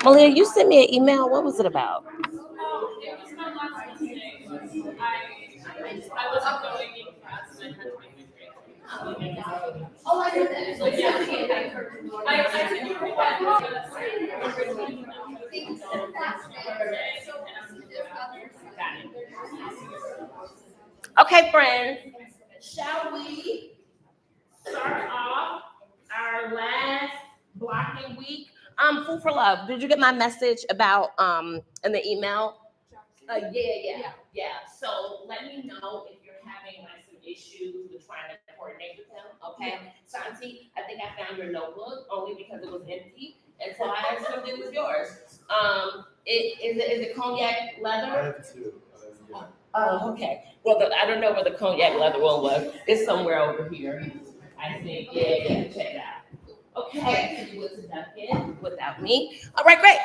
Malia, you sent me an email. What was it about? Okay, friends, shall we start off our last blocking week? Food for Love. Did you get my message about in the email? Yeah. So let me know if you're having like some issues with trying to coordinate with them. Okay, Santi, I think I found your notebook only because it was empty, and so I assumed it was yours. Is it cognac leather? I have two. Yeah. Oh, okay. Well, I don't know where the cognac leather one was. It's somewhere over here. I think. Yeah. Check it out. Okay, you went to Dunkin' without me. All right, great.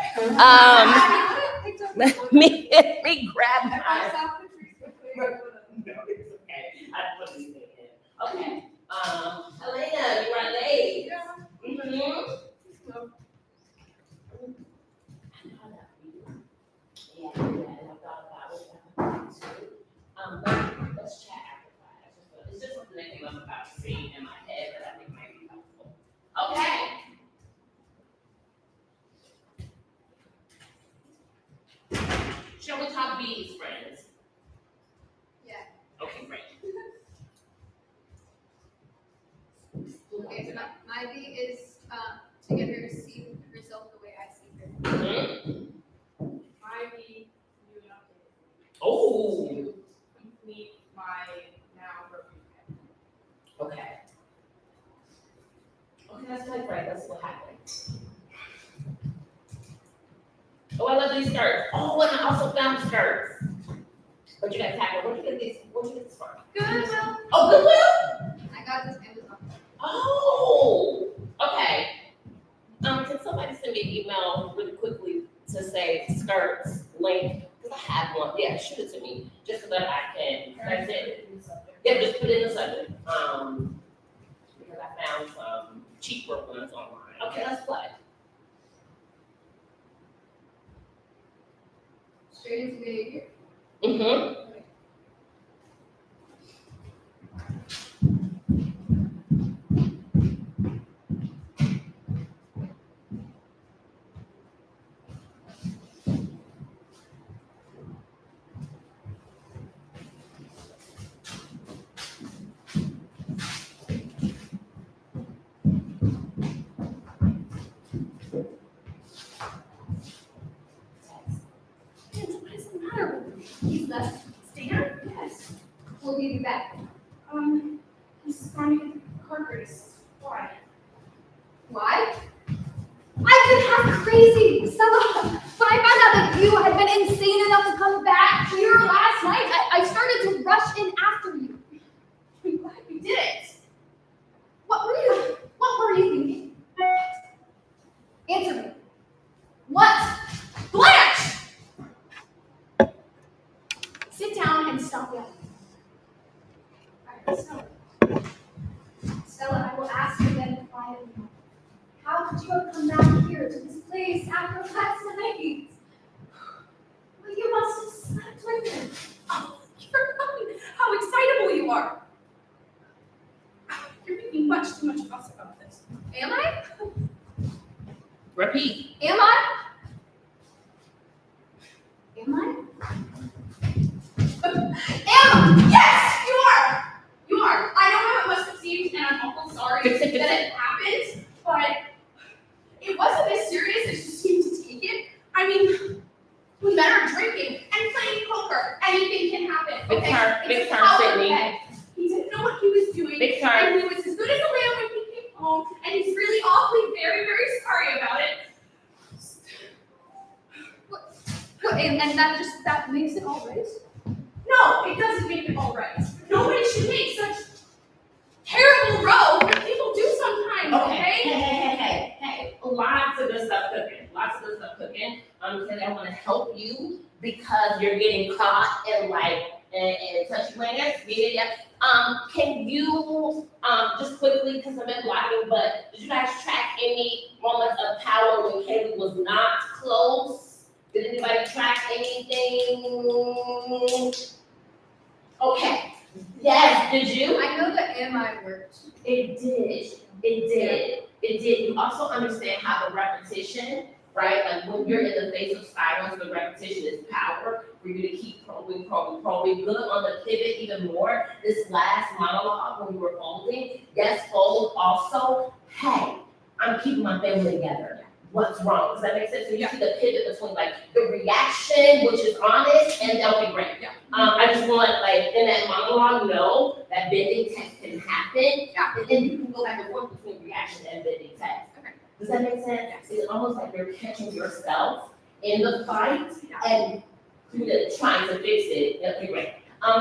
Let me grab my. No, it's okay. I put these in. Okay. Elena, you are late. Mm-hmm. Yeah, I thought about it. Let's chat after class. It's just something that came up about seeing in my head that I think might be helpful. Okay. Shall we talk bees, friends? Yeah. Okay, great. Okay, so my bee is to get her to see herself the way I see her. Mm-hmm. My bee, you and Oh. to complete my now broken head. Okay. Okay, that's my friend. That's what happened. Oh, I love these skirts. Oh, and I also found skirts. What you guys have? Where'd you get these? Where'd you get this from? Goodwill. Oh, Goodwill? I got this Amazon. Oh, okay. Can somebody send me an email really quickly to say skirts link? Because I have one. Yeah, shoot it to me just so that I can. That's it. Yeah, just put it in the subject. Because I found some cheaper ones online. Okay, let's play. Straight into behavior. Mm-hmm. What's the matter with you? He's left. Stan? Yes. We'll be back. He's trying to get the car race. Why? Why? I could have crazy Stella. When I found out that you had been insane enough to come back here last night, I started to rush in after you. I'm glad you did it. What were you thinking? Answer me. What? Blanche! Sit down and stop yelling. All right, Stella, I will ask you then quietly. How could you have come back here to this place after last night? Well, you must have slept with him. Oh, you're forgotten how excitable you are. You're making much too much fuss about this. Am I? Repeat. Am I? Am I? Emma! Yes, you are! You are. I know how it must have seemed, and I'm awful sorry that it happened, but it wasn't as serious as you seemed to take it. I mean, we met her drinking and playing poker. Anything can happen. Big turn, It's big a turn, college Sydney. head. He didn't know what he was doing. Big turn. And he was as good as a lamb when he came home, and he's really awfully very, very sorry about it. And that makes it all right? No, it doesn't make it all right. Nobody should make such terrible row that people do sometimes, okay? Hey. lots of good stuff cooking. Lots of good stuff cooking. Today I want to help you because you're getting caught in in touchy manners. Yeah. Can you just quickly, because I've been blocking, but did you guys track any moments of power when Kaylee was not close? Did anybody track anything? Okay. Yes, did you? I know the MI worked. It did. It did. It did. You also understand how the repetition, right? Like when you're in the face of silence, the repetition is power for you to keep probing. Good on the pivot even more. This last monologue when you were folding, yes, fold also. Hey, I'm keeping my family together. What's wrong? Does that make sense? So you see the pivot between like the reaction, which is honest, and okay, great. Yeah. I just want in that monologue, know that bending text can happen. Yeah. And then you can go back and forth between reaction and bending text. Okay. Does that make sense? Yes. It's almost like you're catching yourself in the fight and trying to fix it. Okay, great.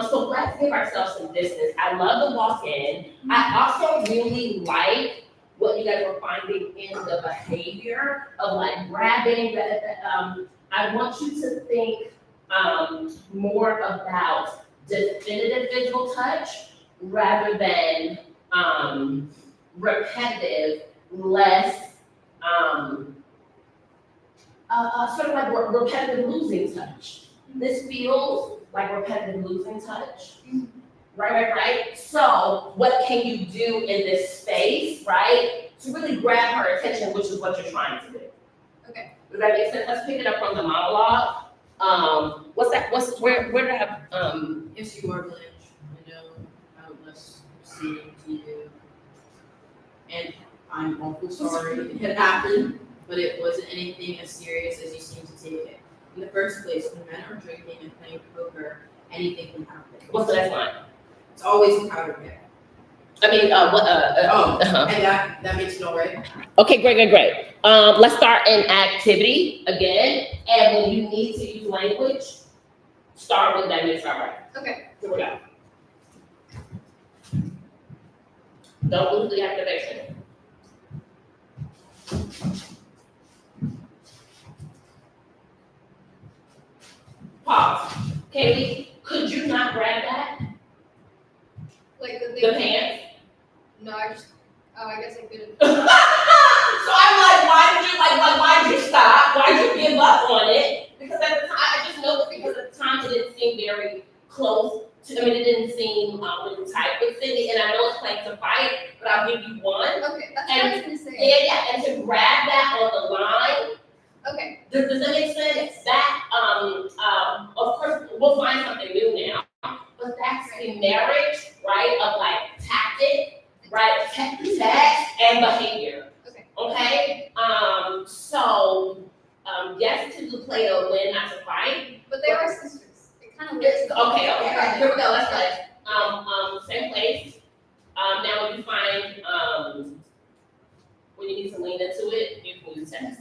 So let's give ourselves some distance. I love the walk in. I also really like what you guys were finding in the behavior of like grabbing I want you to think more about definitive visual touch rather than repetitive, less sort of like repetitive losing touch. This feels like repetitive losing touch. Right. So what can you do in this space, right, to really grab her attention, which is what you're trying to do? Okay. Does that make sense? Let's pick it up from the monologue. Where do I have, Yes, you are Blanche. I know how it must seem to you. And I'm awful sorry it had happened, but it wasn't anything as serious as you seem to take it. In the first place, when men are drinking and playing poker, anything can happen. what's the next line? It's always a powder keg. I mean, And that makes it all right. Okay, great. Let's start in activity again. And when you need to use language, start with that makes all right. Okay. Here we go. Don't lose the activation. Pause. Kaylee, could you not grab that? Like the The thing. pants? No, I guess I couldn't. So I'm like, why'd you stop? Why'd you give up on it? Because at the time, I just know that because at the time it didn't seem very close to, it didn't seem really tight with Cindy, and I know it's playing to fight, but I'll give you one. Okay, that's what I was gonna say. Yeah, and to grab that on the line, Okay. does that make sense? That, of course, we'll find something new now, but that's the marriage, right, of like tactic, right, text and behavior. Okay, so, yes to the play to win, not to fight. But they are sisters. It kind of is. Okay, here we go, let's go. Same place. Now when you find, when you need to lean into it, you can use text.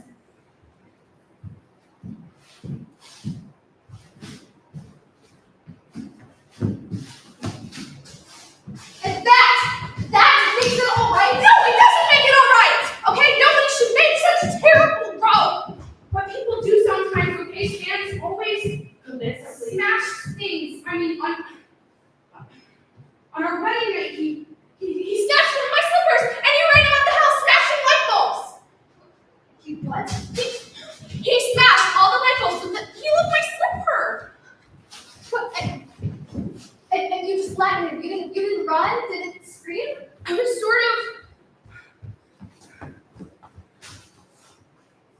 And that makes it all right. No, it doesn't make it all right. Okay, nobody should make such a terrible row. But people do sometimes. Okay, Stan's always smash things. I mean, on our wedding night, he snatched one of my slippers and he ran around the house smashing light bulbs. He what? He smashed all the light bulbs with the heel of my slipper. What? And you just let him. You didn't run? Didn't scream? I was sort of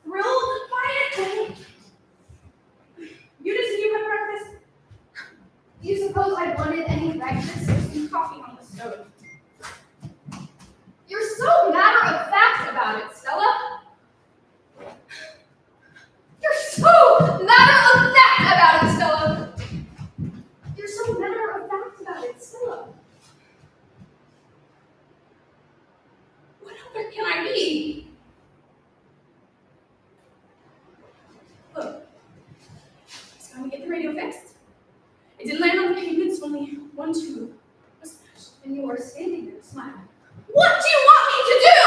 thrilled by it. You had breakfast? Do you suppose I wanted any breakfast? There's some coffee on the stove. You're so matter of fact about it, Stella. You're so matter of fact about it, Stella. You're so matter of fact about it, Stella. What other can I be? Look, it's time to get the radio fixed. It didn't land on the pavement, it's only 1 2 was smashed. And you are standing there smiling. What do you want me to do?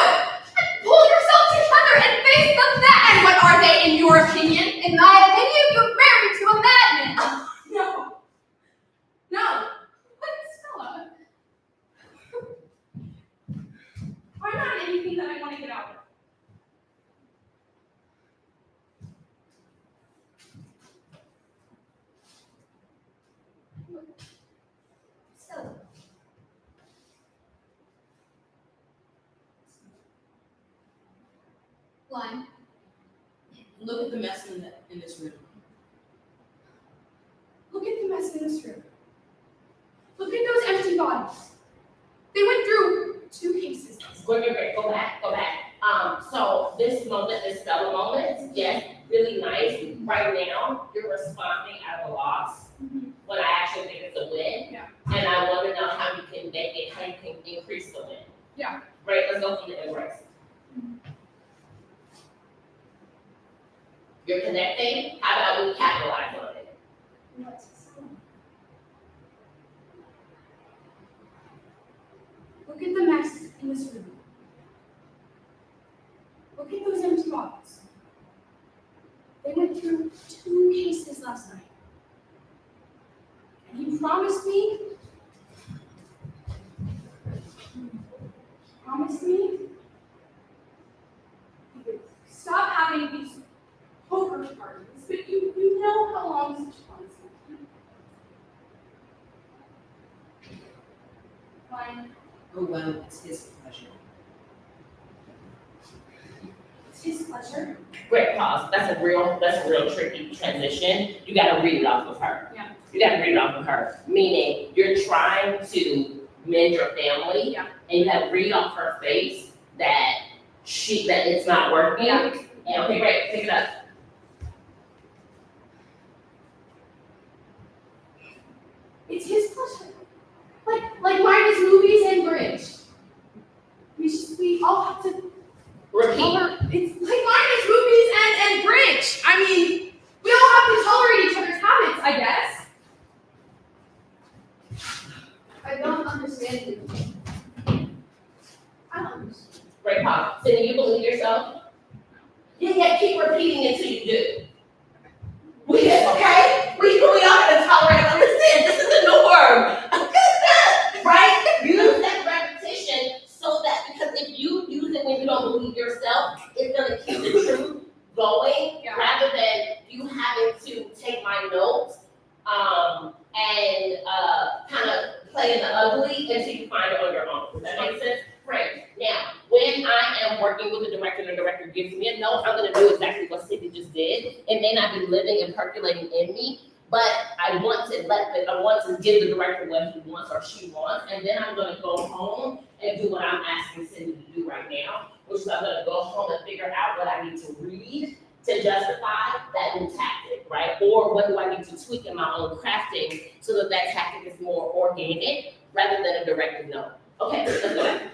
Pull yourself together and face One. Look at the mess in this room. Look at the mess in this room. Look at those empty bodies. They went through 2 cases. Great. Go back. So this moment, this spell moment, yes, really nice. Right now, you're responding at a loss when I actually think it's a win. Yeah. And I want to know how you can make it, how you can increase the win. Yeah. Right, let's go from the embrace. You're connecting, how about we capitalize on it? Look at the mess in this room. Look at those empty bottles. They went through 2 cases last night. And he promised me he would stop having these poker parties. But you know how long such parties can be. Fine. Oh, well, it's his pleasure. It's his pleasure. Great pause, that's a real tricky transition. You gotta read it off of her. Yeah. You gotta read it off of her, meaning you're trying to mend your family. Yeah. And you have to read off her face that it's not working. Yeah. And okay, great, pick it up. It's his pleasure. Like mine is movies and bridge. We all have to Repeat. it's like mine is movies and bridge. I mean, we all have to tolerate each other's habits, I guess. I don't understand you. I don't understand. Great pause. So do you believe yourself? Yeah, keep repeating until you do. It's okay. We all gotta tolerate and understand. This is the norm. Right? Use that repetition so that, because if you use it when you don't believe yourself, it's gonna keep the truth going, Yeah. rather than you having to take my notes and kind of play in the ugly until you find it on your own. Does that make sense? Great. Now, when I am working with the director and the director gives me a note, I'm gonna do exactly what Cindy just did. It may not be living and percolating in me, but I want to give the director what he wants or she wants, and then I'm gonna go home and do what I'm asking Cindy to do right now, which is I'm gonna go home and figure out what I need to read to justify that new tactic, right? Or what do I need to tweak in my own crafting so that that tactic is more organic rather than a directed note. Okay, let's go back.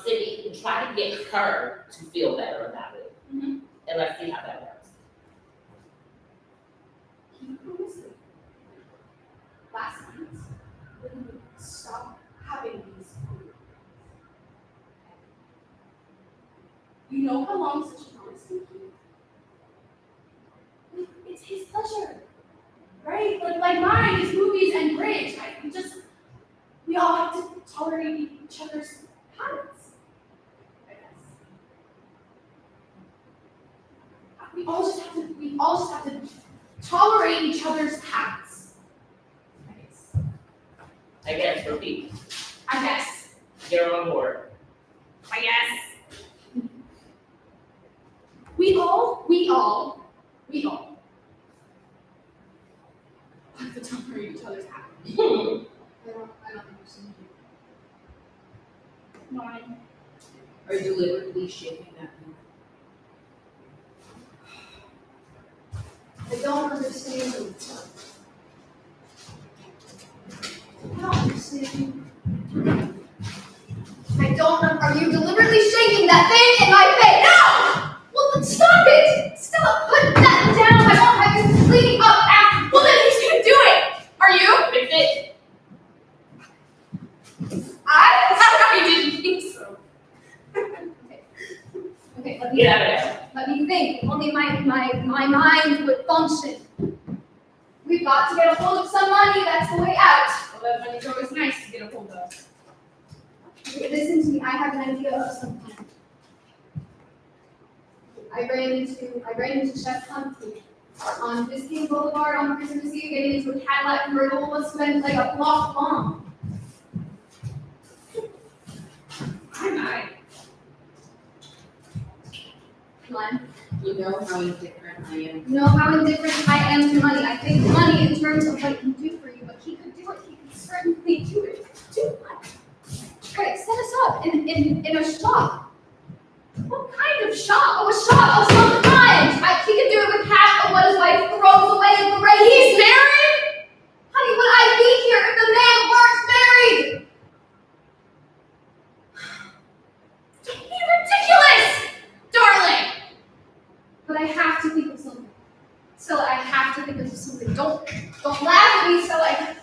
Cindy, try to get her to feel better about it. Mhm. And let's see how that works. He promised me last night that he would stop having these parties. You know how long such a promise can keep? It's his pleasure, right? Like mine is movies and bridge. We all have to tolerate each other's habits, I guess. We all just have to tolerate each other's habits. I guess, repeat. I guess. Get on board. I guess. We all have to tolerate each other's habits. I don't understand you. Mine. Are you deliberately shaking that room? I don't understand you. I don't understand you. Are you deliberately shaking that thing in my face? No! Well, then stop it! Stop! Put that down! I won't have you cleaning up after. Well, then who's gonna do it? Are you? Fix it. I didn't think so. Okay, let me Get out of there. Let me think. If only my mind would function. We've got to get a hold of some money. That's the way out. Well, that money's always nice to get a hold of. Listen to me. I have an idea of something. I ran into Chef Humphrey on Biscayne Boulevard on Christmas Eve, getting into a Cadillac convertible must have been like a block long. I. Glenn, You know how indifferent I am. you know how indifferent I am to money. I think money in terms of what it can do for you, but he could do it. He could certainly do it. Do what? Right, set us up in a shop. What kind of shop? Oh, a shop of some kind. He could do it with half of what his wife throws away at the rate. He's married? Honey, would I be here if the man weren't married? Don't be ridiculous, darling. But I have to think of something. Stella, I have to think of something. Don't laugh at me, Stella.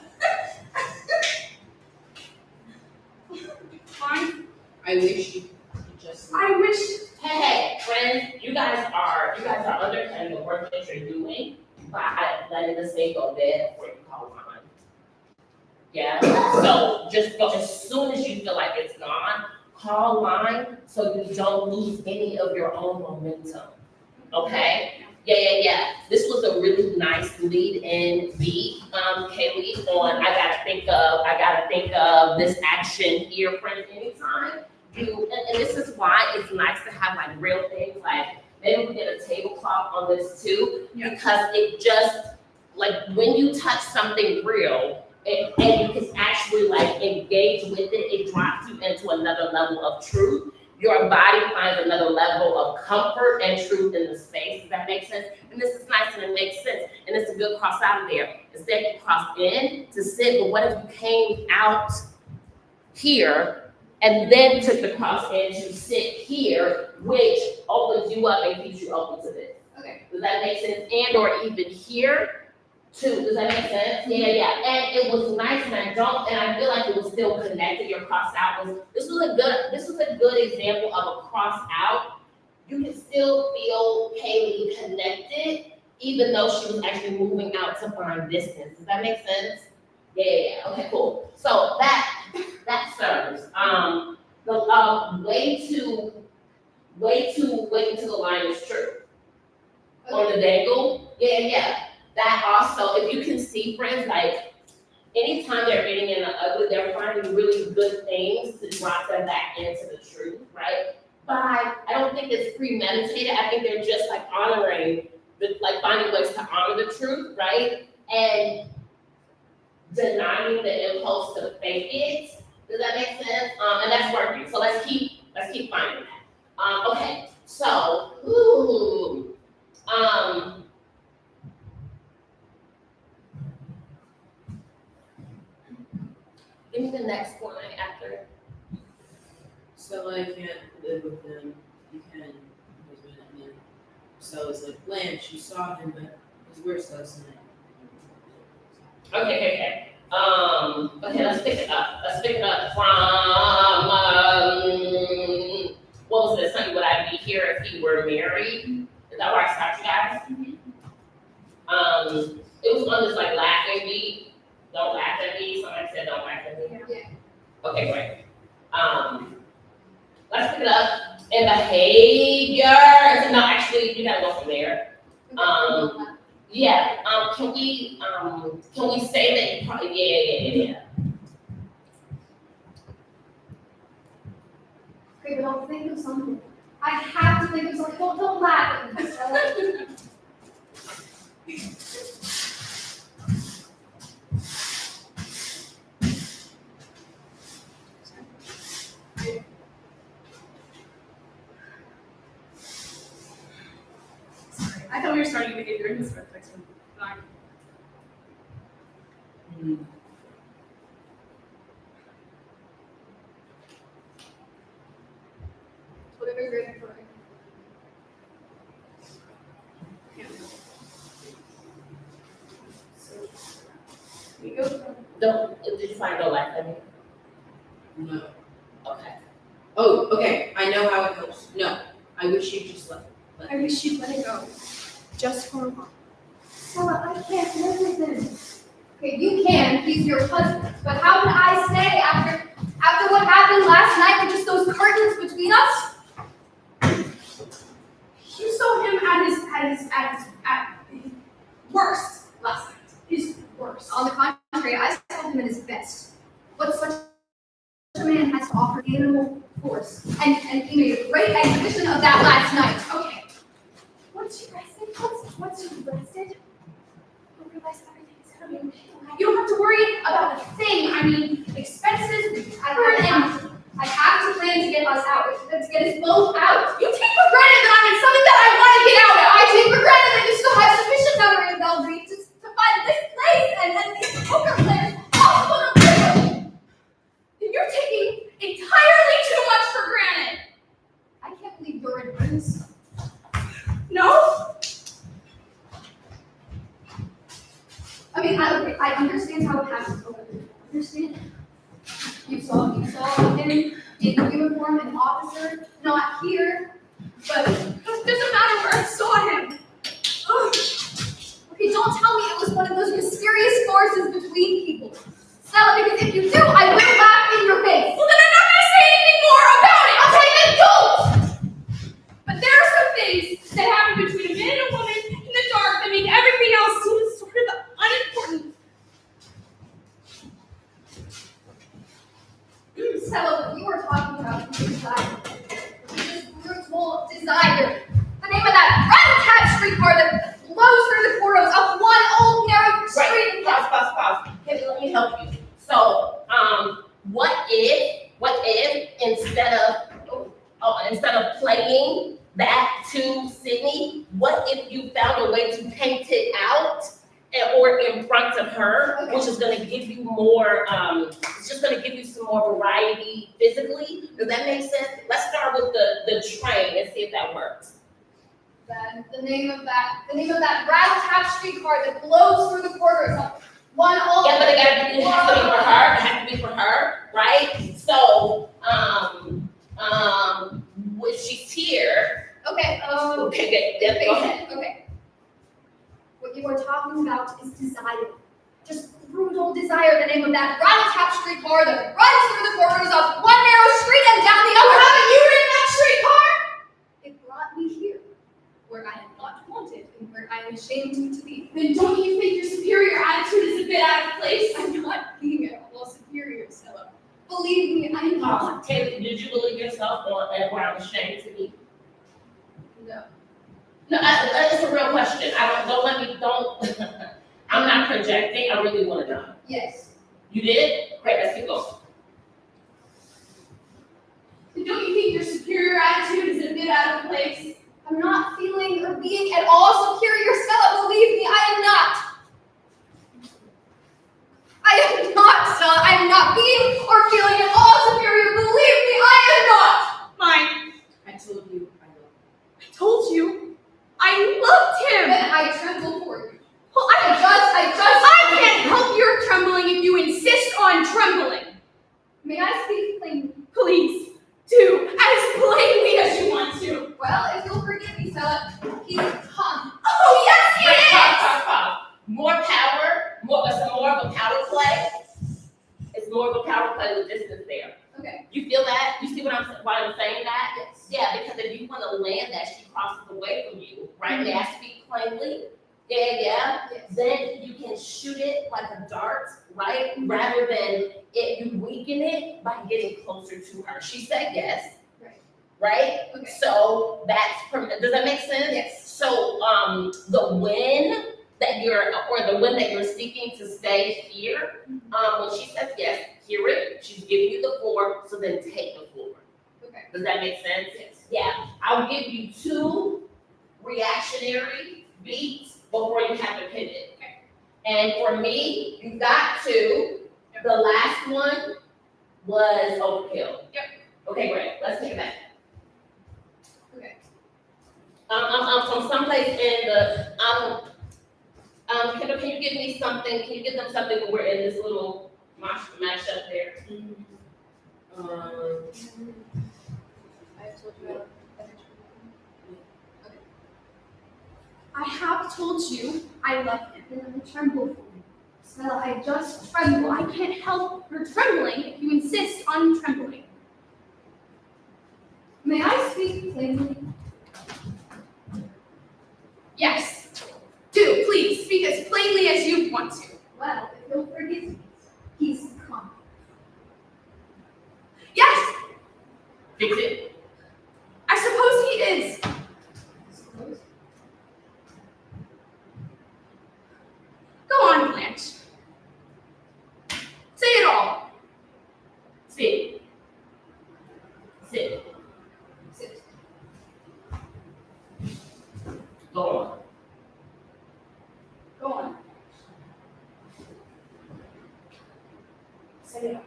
Fine. I wish you could just. I wish. Hey, friends, you guys are undercutting the work that you're doing by letting this thing go dead before you call line. Yeah, so just go, as soon as you feel like it's gone, call line so you don't lose any of your own momentum. Okay? Yeah. This was a really nice lead-in beat, Kaylee, on I gotta think of this action here, friends, anytime. And this is why it's nice to have like real things, like maybe we get a tablecloth on this too, because it just, like when you touch something real, and you can actually like engage with it, it drops you into another level of truth. Your body finds another level of comfort and truth in the space. Does that make sense? And this is nice and it makes sense. And it's a good cross out of there. Instead you cross in to sit, but what if you came out here and then took the cross in to sit here, which opens you up and keeps you open to this? Okay. Does that make sense? And or even here too. Does that make sense? Yeah. And it was nice, and I feel like it was still connected. Your cross out this was a good example of a cross out. You can still feel Kaylee connected, even though she was actually moving out to find distance. Does that make sense? Yeah. Okay, cool. So that serves. The way to wait until the line is true. On the dangle. Yeah. That also, if you can see, friends, like anytime they're getting in the ugly, they're finding really good things to drop them back into the truth, right? But I don't think it's premeditated. I think they're just like honoring, like finding ways to honor the truth, right? And denying the impulse to fake it. Does that make sense? And that's working. So let's keep finding that. Okay. So, give me the next one after. So I can't live with him. You can husband, and then so it's like Blanche, you saw him, but it was worse last night. Okay. Okay, let's pick it up from, what was this? Honey, would I be here if he were married? Is that where I stopped you guys? It was on this like laughing beat. Don't laugh at me. Somebody said don't laugh at me. Yeah. Okay, great. Let's pick it up in behavior. No, actually, you gotta go from there. Yeah. Can we say that you probably yeah. Okay, but I'll think of something. I have to think of something. Don't laugh at me, Stella. I thought we were starting behavior in this next one. Fine. Whatever you're ready for. So we go from Did you find don't laugh at me? No. Okay. Oh, okay. I know how it goes. No, I wish you'd just let. I wish you'd let it go. Just for a while. Stella, I can't live with him. Okay, you can. He's your husband. But how can I stay after what happened last night with just those curtains between us? You saw him at him at his best. What such a man has to offer animal force. And he made a great exhibition of that last night. Okay. Once you rested, once you've rested, you'll realize everything is gonna be okay. You don't have to worry about a thing. I mean, expenses, I have to plan to get us out. To get us both out. You take for granted that I'm in something that I want to get out of. I take for granted that you still have sufficient memory of Belgrade to find this place and these poker players possible to live with. Then you're taking entirely too much for granted. I can't believe you're in this. No? I mean, I understand how it happens. I understand. You saw him in uniform, an officer, not here. But it doesn't matter where I saw him. Ugh. Okay, don't tell me it was one of those mysterious forces between people. Stella, because if you do, I will laugh in your face. Well, then I'm not going to say anything more about it. Okay, then don't! But there are some things that happen between a man and a woman in the dark that make everything else seem sort of unimportant. Stella, when you were talking about desire, this brutal desire, the name of that rat-tat streetcar that blows through the corridors of one old narrow street. Right, pause. Okay, let me help you. So, what if instead of playing that to Sydney, what if you found a way to paint it out or in front of her, Okay. which is going to give you more, it's just going to give you some more variety physically. Does that make sense? Let's start with the train and see if that works. The name of that rat-tat streetcar that blows through the corridors of one old. Yeah, but it has to be for her. It has to be for her, right? So, when she's here, Okay, okay, good. Yep, go ahead. okay. What you are talking about is desire. Just brutal desire, the name of that rat-tat streetcar that runs through the corridors of one narrow street and down the other. Haven't you ridden that streetcar? It brought me here, where I am not wanted and where I am ashamed to be. Then don't you think your superior attitude is a bit out of place? I'm not being at all superior, Stella. Believe me, I am not. Taylor, did you believe yourself where I was ashamed to be? No. No, it's a real question. I'm not projecting. I really want to know. Yes. You did? Great, let's keep going. Then don't you think your superior attitude is a bit out of place? I'm not feeling or being at all superior, Stella. Believe me, I am not. I am not, Stella. I am not being or feeling at all superior. Believe me, I am not. Mine. I told you I love I told you. I loved him. Then I tremble for you. Well, I can't help your trembling if you insist on trembling. May I speak plainly? Please, do as plainly as you want to. Well, if you'll forgive me, Stella, he's hung. Oh, yes, he Wait, is. pause. More power, it's more of a power play. It's more of a power play with distance there. Okay. You feel that? You see why I'm saying that? Yes. Yeah, because if you want to land that, she crosses away from you, right? May I speak plainly? Yeah. Yes. Then you can shoot it like a dart, right? Rather than you weaken it by getting closer to her. She said yes. Right? Okay. So does that make sense? Yes. So the win that you're seeking to stay here, when she says yes, hear it. She's giving you the floor, so then take the floor. Okay. Does that make sense? Yes. Yeah. I'll give you 2 reactionary beats before you have to pivot. Okay. And for me, you got 2. Yep. The last one was overkill. Yep. Okay, great. Let's take it back. Okay. From someplace in the Kendall, can you give me something? Can you give them something when we're in this little mash up there? I have told you I love him. Then I tremble for you. Stella, I just tremble. I can't help her trembling if you insist on trembling. May I speak plainly? Yes. Do, please, speak as plainly as you want to. Well, if you'll forgive me, he's Fix it. I suppose he is. Go on, Blanche. Say it all. Sit. Sit. Sit. Go on. Go on. Say it all.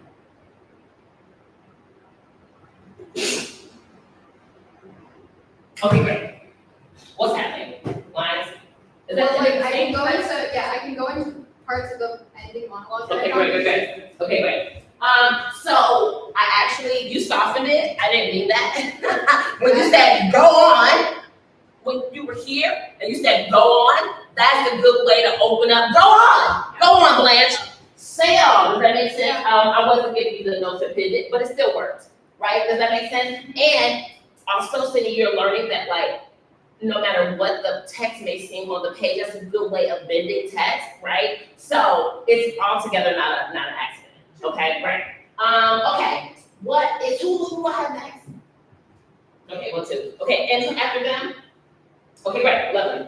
Okay, great. What's happening? Lines? Is that Well, like, I same can go place? into, yeah, I can go into parts of the ending monologue. that I Okay, don't great. Okay, great. So I actually, you softened it. I didn't mean that. When you said go on, when you were here and you said go on, that's a good way to open up. Go on, Blanche. Say all. Does that make sense? I wasn't giving you the notes to pivot, but it still worked, right? Does that make sense? And also, Cindy, you're learning that like no matter what the text may seem on the page, that's a good way of bending text, right? So it's altogether not an accident. Okay, right? Okay. What is who I have next? Okay, 1, 2. Okay, and after them? Okay, great, lovely.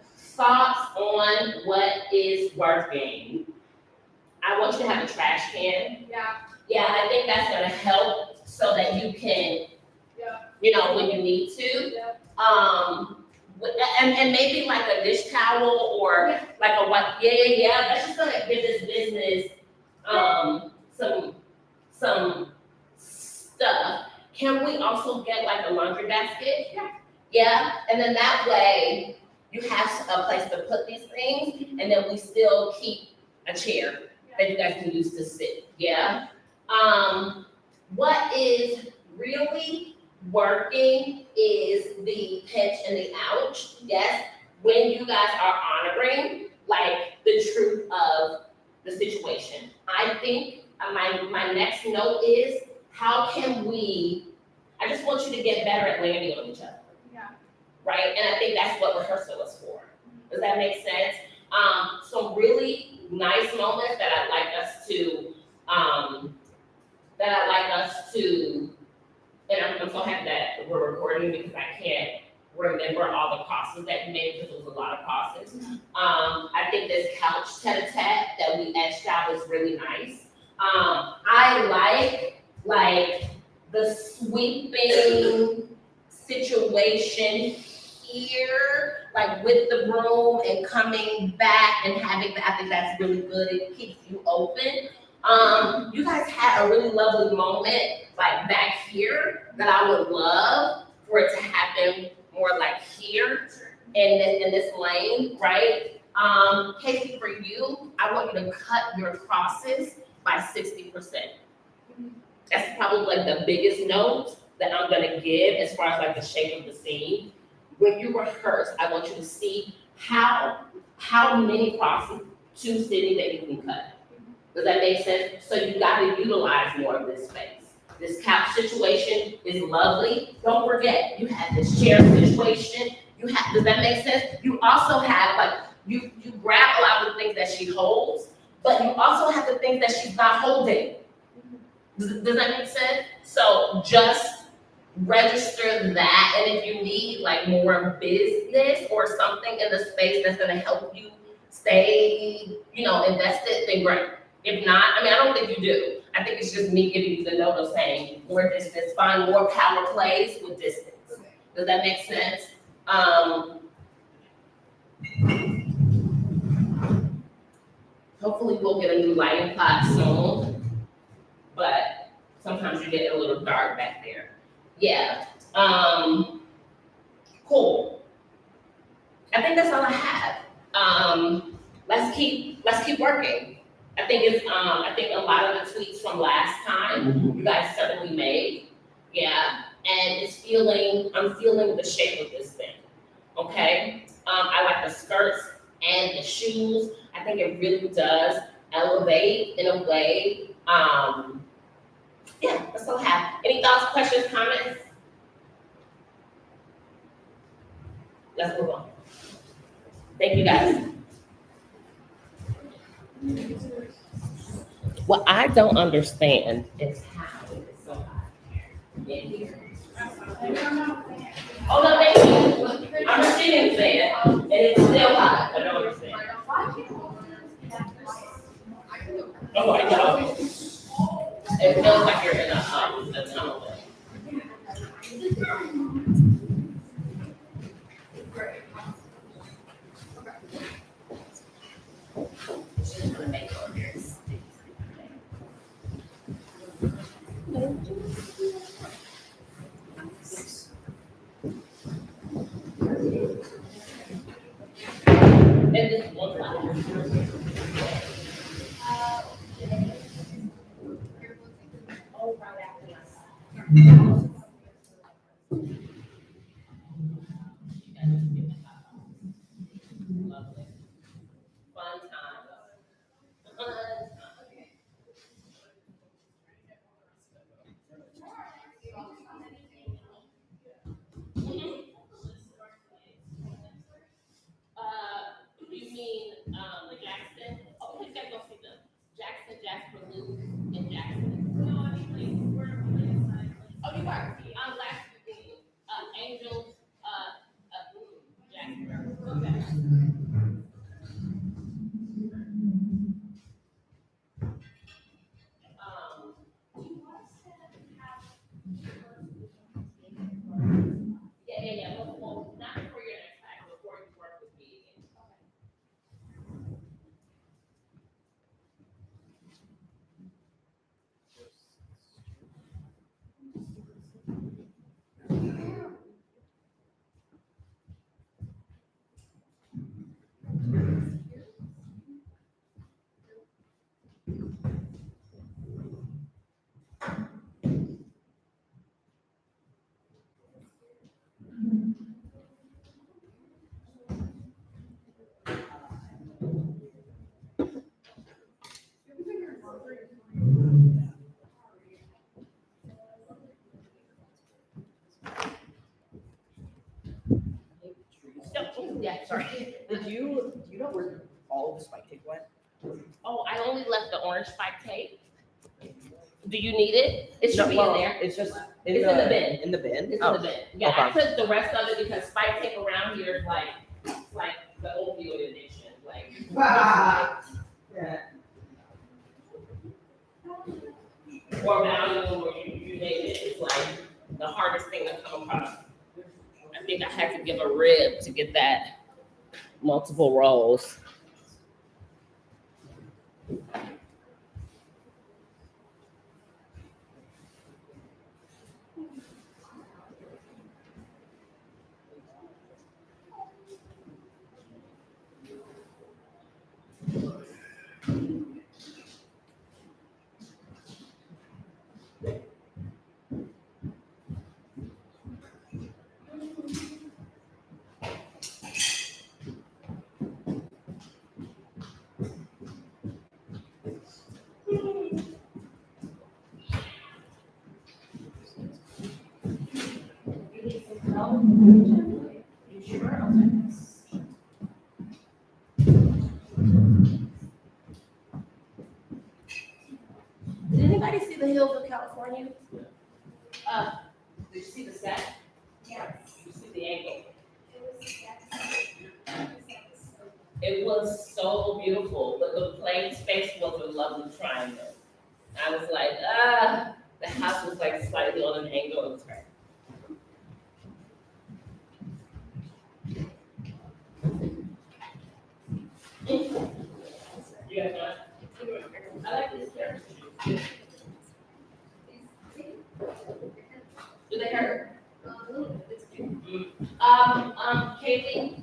Thoughts on what is working. I want you to have a trash can. Yeah. Yeah, I think that's gonna help so that you can, you know, when you need to. Yeah. And maybe like a dish towel or like a what? Yeah. That's just gonna give this business some stuff. Can we also get like a laundry basket? Yeah. Yeah, and then that way you have a place to put these things, and then we still keep a chair that you guys can use to sit. Yeah. What is really working is the pinch and the ouch. Yes, when you guys are honoring like the truth of the situation. I think my next note is how can we? I just want you to get better at landing on each other. Yeah. Right, and I think that's what rehearsal is for. Does that make sense? Some really nice moments that I'd like us to, and I'm so happy that we're recording because I can't remember all the crosses that you made because it was a lot of crosses. I think this couch tete-a-tete that we etched out is really nice. I like the sweeping situation here, like with the broom and coming back and having that. I think that's really good. It keeps you open. You guys had a really lovely moment like back here that I would love for it to happen more like here in this lane, right? Casey, for you, I want you to cut your crosses by 60%. That's probably like the biggest note that I'm gonna give as far as like the shape of the scene. When you rehearse, I want you to see how many crosses to Sydney that you can cut. Does that make sense? So you gotta utilize more of this space. This couch situation is lovely. Don't forget, you have this chair situation. Does that make sense? You also have like, you grab a lot of the things that she holds, but you also have the things that she's not holding. Does that make sense? So just register that, and if you need like more business or something in the space that's gonna help you stay, invested, then great. If not, I don't think you do. I think it's just me giving you the note of saying more distance, find more power plays with distance. Okay. Does that make sense? Hopefully we'll get a new lighting pot soon, but sometimes you get a little dark back there. Yeah, cool. I think that's all I have. Let's keep working. I think a lot of the tweets from last time, you guys certainly made. Yeah, and I'm feeling the shape of this thing, okay? I like the skirts and the shoes. I think it really does elevate in a way. Yeah, that's all I have. Any thoughts, questions, comments? Let's move on. Thank you, guys. What I don't understand is how it is so hot in here. Oh, no, thank you. I'm a student fan, and it's still hot. I don't understand. Oh, I know. It feels like you're in a tunnel. And this one oh, right after that. Lovely. Fun time. Fun time. You mean the Jackson? Oh, we gotta go see them. Jackson, Jasper, Luke, and Jackson. No, I mean like oh, you are. Last weekend, Angels, Jasper. Okay. Yeah. Well, not before your next time, before you work with me again. Yeah, sorry. Do you know where all the spike tape went? Oh, I only left the orange spike tape. Do you need it? It should be in there. It's just It's in the bin. In the bin? It's Oh, in the bin. Yeah, I okay. took the rest of it because spike tape around here is like the opioid addiction, like. Yeah. Or Valium, or you name it, it's like the hardest thing to come across. I think I had to give a rib to get that multiple rolls. You sure? Did anybody see the hills of California? Did you see the set? Yes. Did you see the angle? It was so beautiful, but the plane space was a lovely triangle. I was like, the house was like slightly on an angle. It was great. You guys know it? I like this chair. Do they hurt? Kaylee,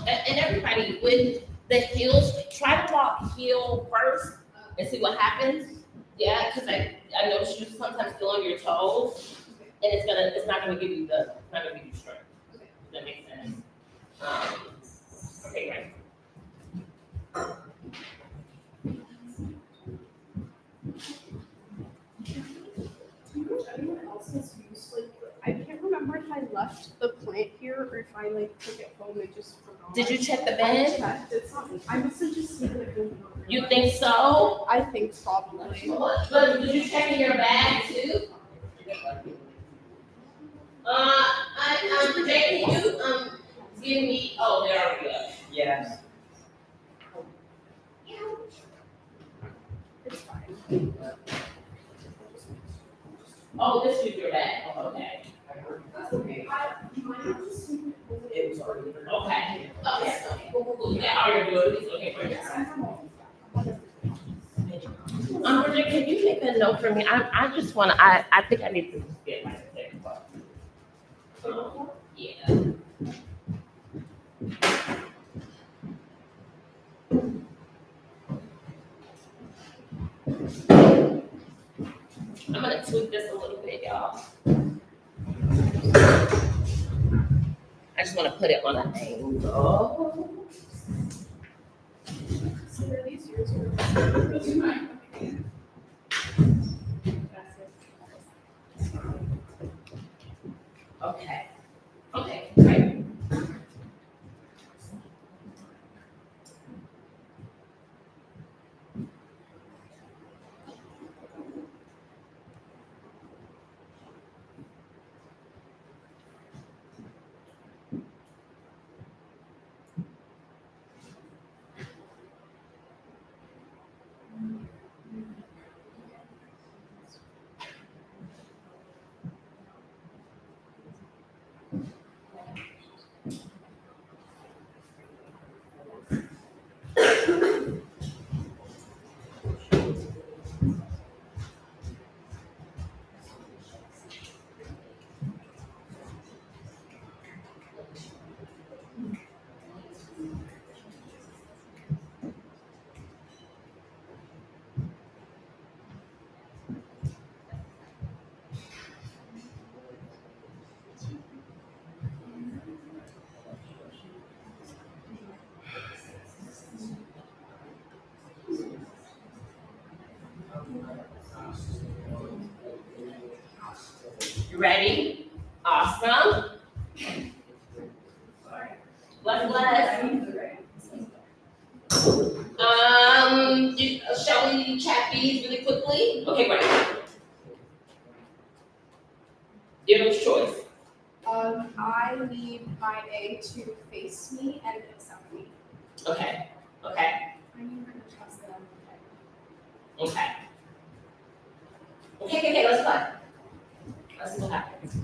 and everybody with the heels, try to walk heel first and see what happens. Yeah, because I noticed you sometimes feel on your toes, and it's not gonna give you strength. Does that make sense? Okay, great. Anyone else has used I can't remember if I left the plant here or if I took it home and just forgot. Did you check the I bin? checked. It's not. I must have just seen it in the You think so? I think probably. But did you check in your bag too? Jay, can you, give me, oh, there we go. Yes. It's fine. Oh, this is your bag, oh, okay. It was already. Okay, cool. Yeah, all you're doing is looking for this. Bridget, can you make a note for me? I just wanna, I think I need to get my thing. Yeah. I'm gonna tweak this a little bit, y'all. I just wanna put it on an angle. So are these yours or? Okay. Okay, great. You ready? Awesome. Bless. Shall we chat these really quickly? Okay, great. Dealer's choice. I need my A to face me and accept me. Okay. I need her to trust that I'm okay. Okay, let's play. Let's see what happens.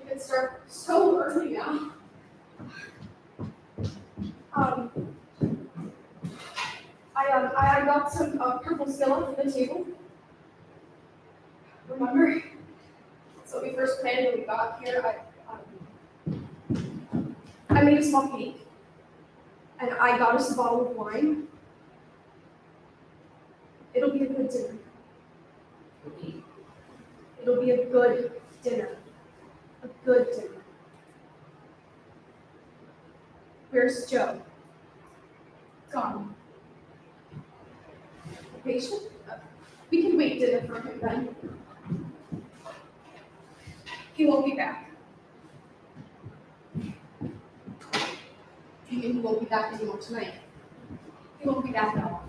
You can start so early now. I got some purple skillet from the table. Remember? So we first planted when we got here. I made a small cake, and I got us a bottle of wine. It'll be a good dinner. It'll be a good dinner. A good dinner. Where's Joe? Gone. Patient? We can wait dinner for him then. He won't be back. Do you mean he won't be back anymore tonight? He won't be back at all.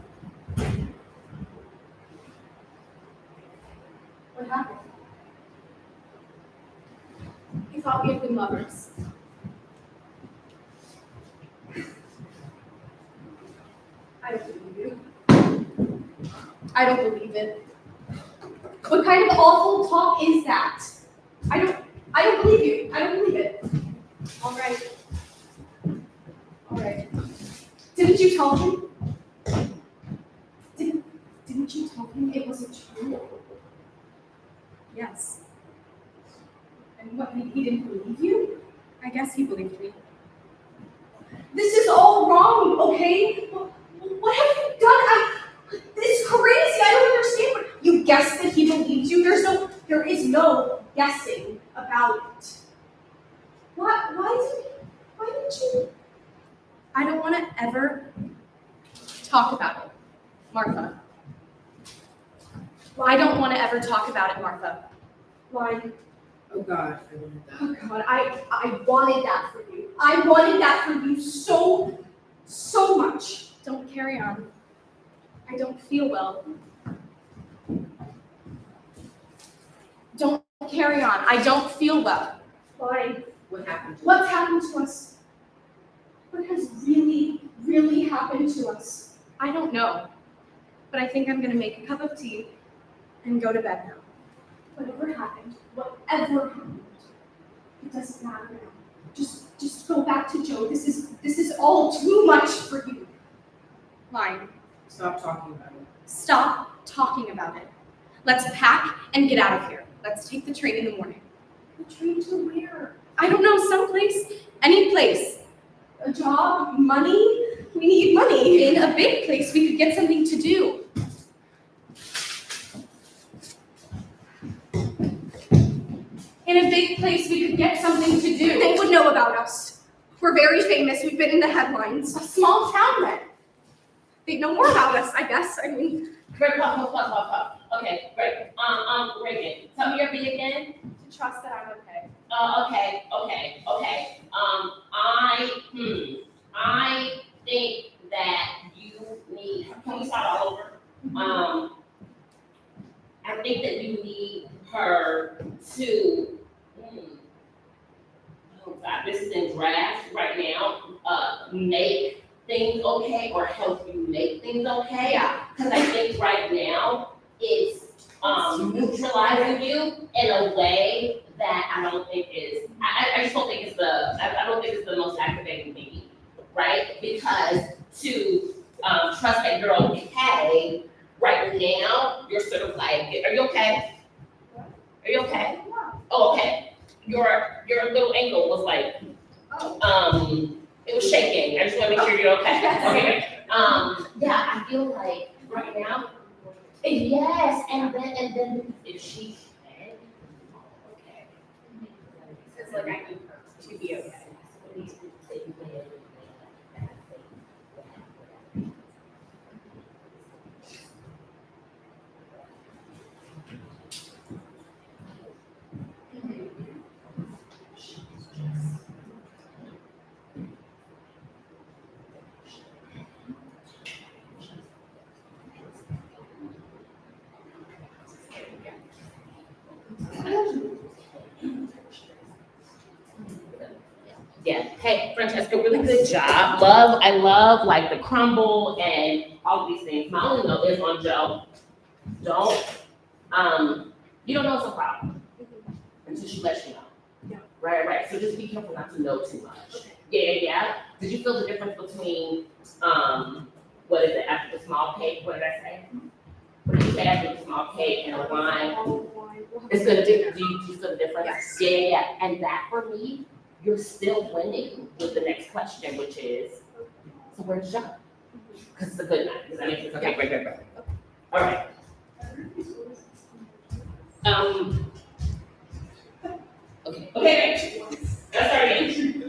What happened? He thought we had been lovers. I don't believe you. I don't believe it. What kind of awful talk is that? I don't believe you. I don't believe it. All right. All right. Didn't you tell him? Didn't you tell him it wasn't true? Yes. And what, he didn't believe you? I guess he believed me. This is all wrong, okay? What have you done? It's crazy. I don't understand. You guessed that he believed you. There is no guessing about it. Why didn't you? I don't want to ever talk about it, Martha. I don't want to ever talk about it, Martha. Why? Oh God, I wanted that. Oh God, I wanted that for you. I wanted that for you so much. Don't carry on. I don't feel well. Don't carry on. I don't feel well. Why? What happened? What's happened to us? What has really happened to us? I don't know. But I think I'm gonna make a cup of tea and go to bed now. Whatever happened, it doesn't matter now. Just go back to Joe. This is all too much for you. Fine. Stop talking about it. Stop talking about it. Let's pack and get out of here. Let's take the train in the morning. The train to where? I don't know, someplace. Any place. A job? Money? We need money. In a big place, we could get something to do. In a big place, we could get something to do. They would know about us. We're very famous. We've been in the headlines. A small town, then. They'd know more about us, I guess. I mean, Great, pop. Okay, great. Reagan, tell me your B again. to trust that I'm okay. Okay. I think that you need, can we start all over? I think that you need her to, oh God, this is in draft right now, make things okay or help you make things okay. Yeah. Because I think right now it's neutralizing you in a way that I don't think is, I just don't think it's I don't think it's the most activating thing, right? Because to trust that you're okay right now, you're sort of like, are you okay? Are you okay? Oh, okay. Your little ankle was like, it was shaking. I just want to make sure you're okay. Okay. Yeah, I feel like right now, yes, and then if she can, okay. It's like I need her to be okay. Yeah. Hey, Francesca, really good job. I love like the crumble and all these things. My only note is on Joe. You don't know it's a problem until she lets you know. Yeah. Right. So just be careful not to know too much. Okay. Yeah. Did you feel the difference between, what is it, after the small cake? What did I say? What did you say after the small cake and a wine? It's good. Do you feel the difference? Yes. Yeah. And that for me, you're still winning with the next question, which is, so where's John? Because it's a good night. Does that make sense? Okay, great. All right. Okay. Let's start again.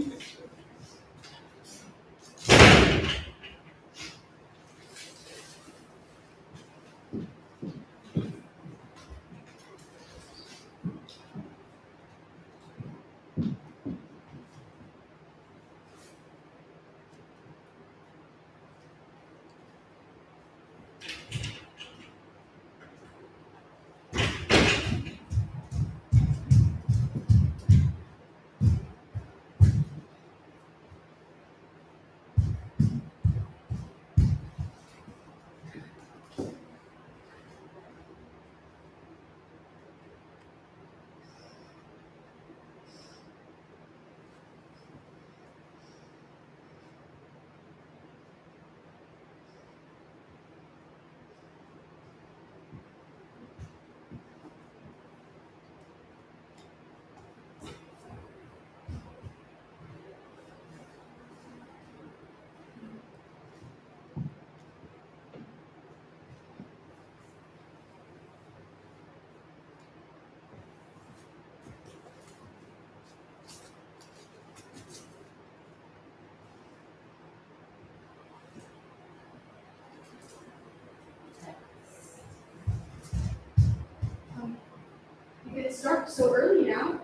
It's dark so early now.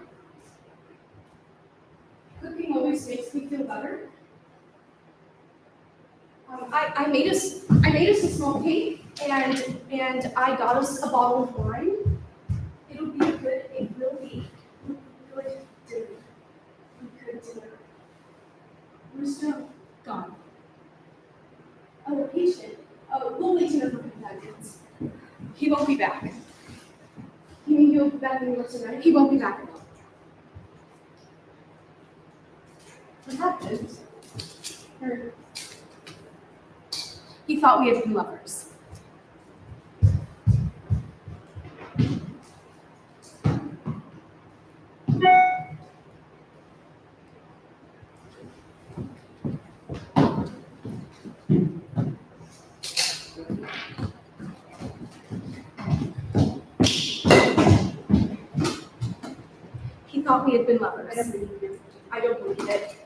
Cooking always makes me feel better. I made us a small cake, and I got us a bottle of wine. It will be a good dinner. Good dinner. Where's Joe? Gone. Oh, a patient. Oh, we'll wait dinner for companions. He won't be back. You mean he'll be back in the tonight? He won't be back at all. What happened? Or he thought we had been lovers. He thought we had been lovers. I don't believe you. I don't believe it.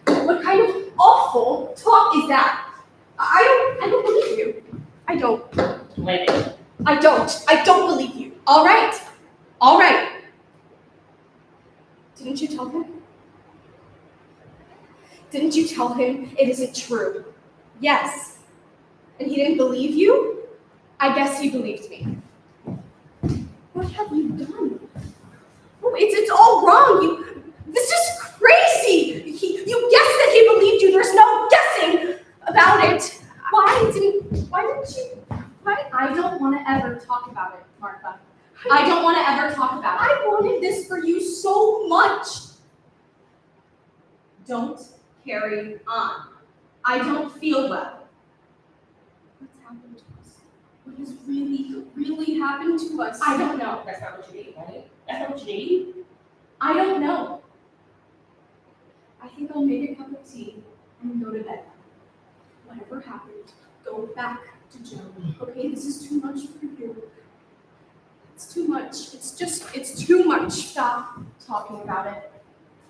What kind of awful talk is that? I don't believe you. I don't. Wait a minute. I don't believe you. All right. Didn't you tell him? Didn't you tell him it isn't true? Yes. And he didn't believe you? I guess he believed me. What have you done? Oh, it's all wrong. This is crazy. You guessed that he believed you. There's no guessing about it. Why didn't you? I don't want to ever talk about it, Martha. I don't want to ever talk about it. I wanted this for you so much. Don't carry on. I don't feel well. What's happened to us? What has really happened to us? I don't know. That's not what you need, right? That's not what you need. I don't know. I think I'll make a cup of tea and go to bed. Whatever happened, go back to Joe. Okay, this is too much for you. It's too much. It's too much. Stop talking about it.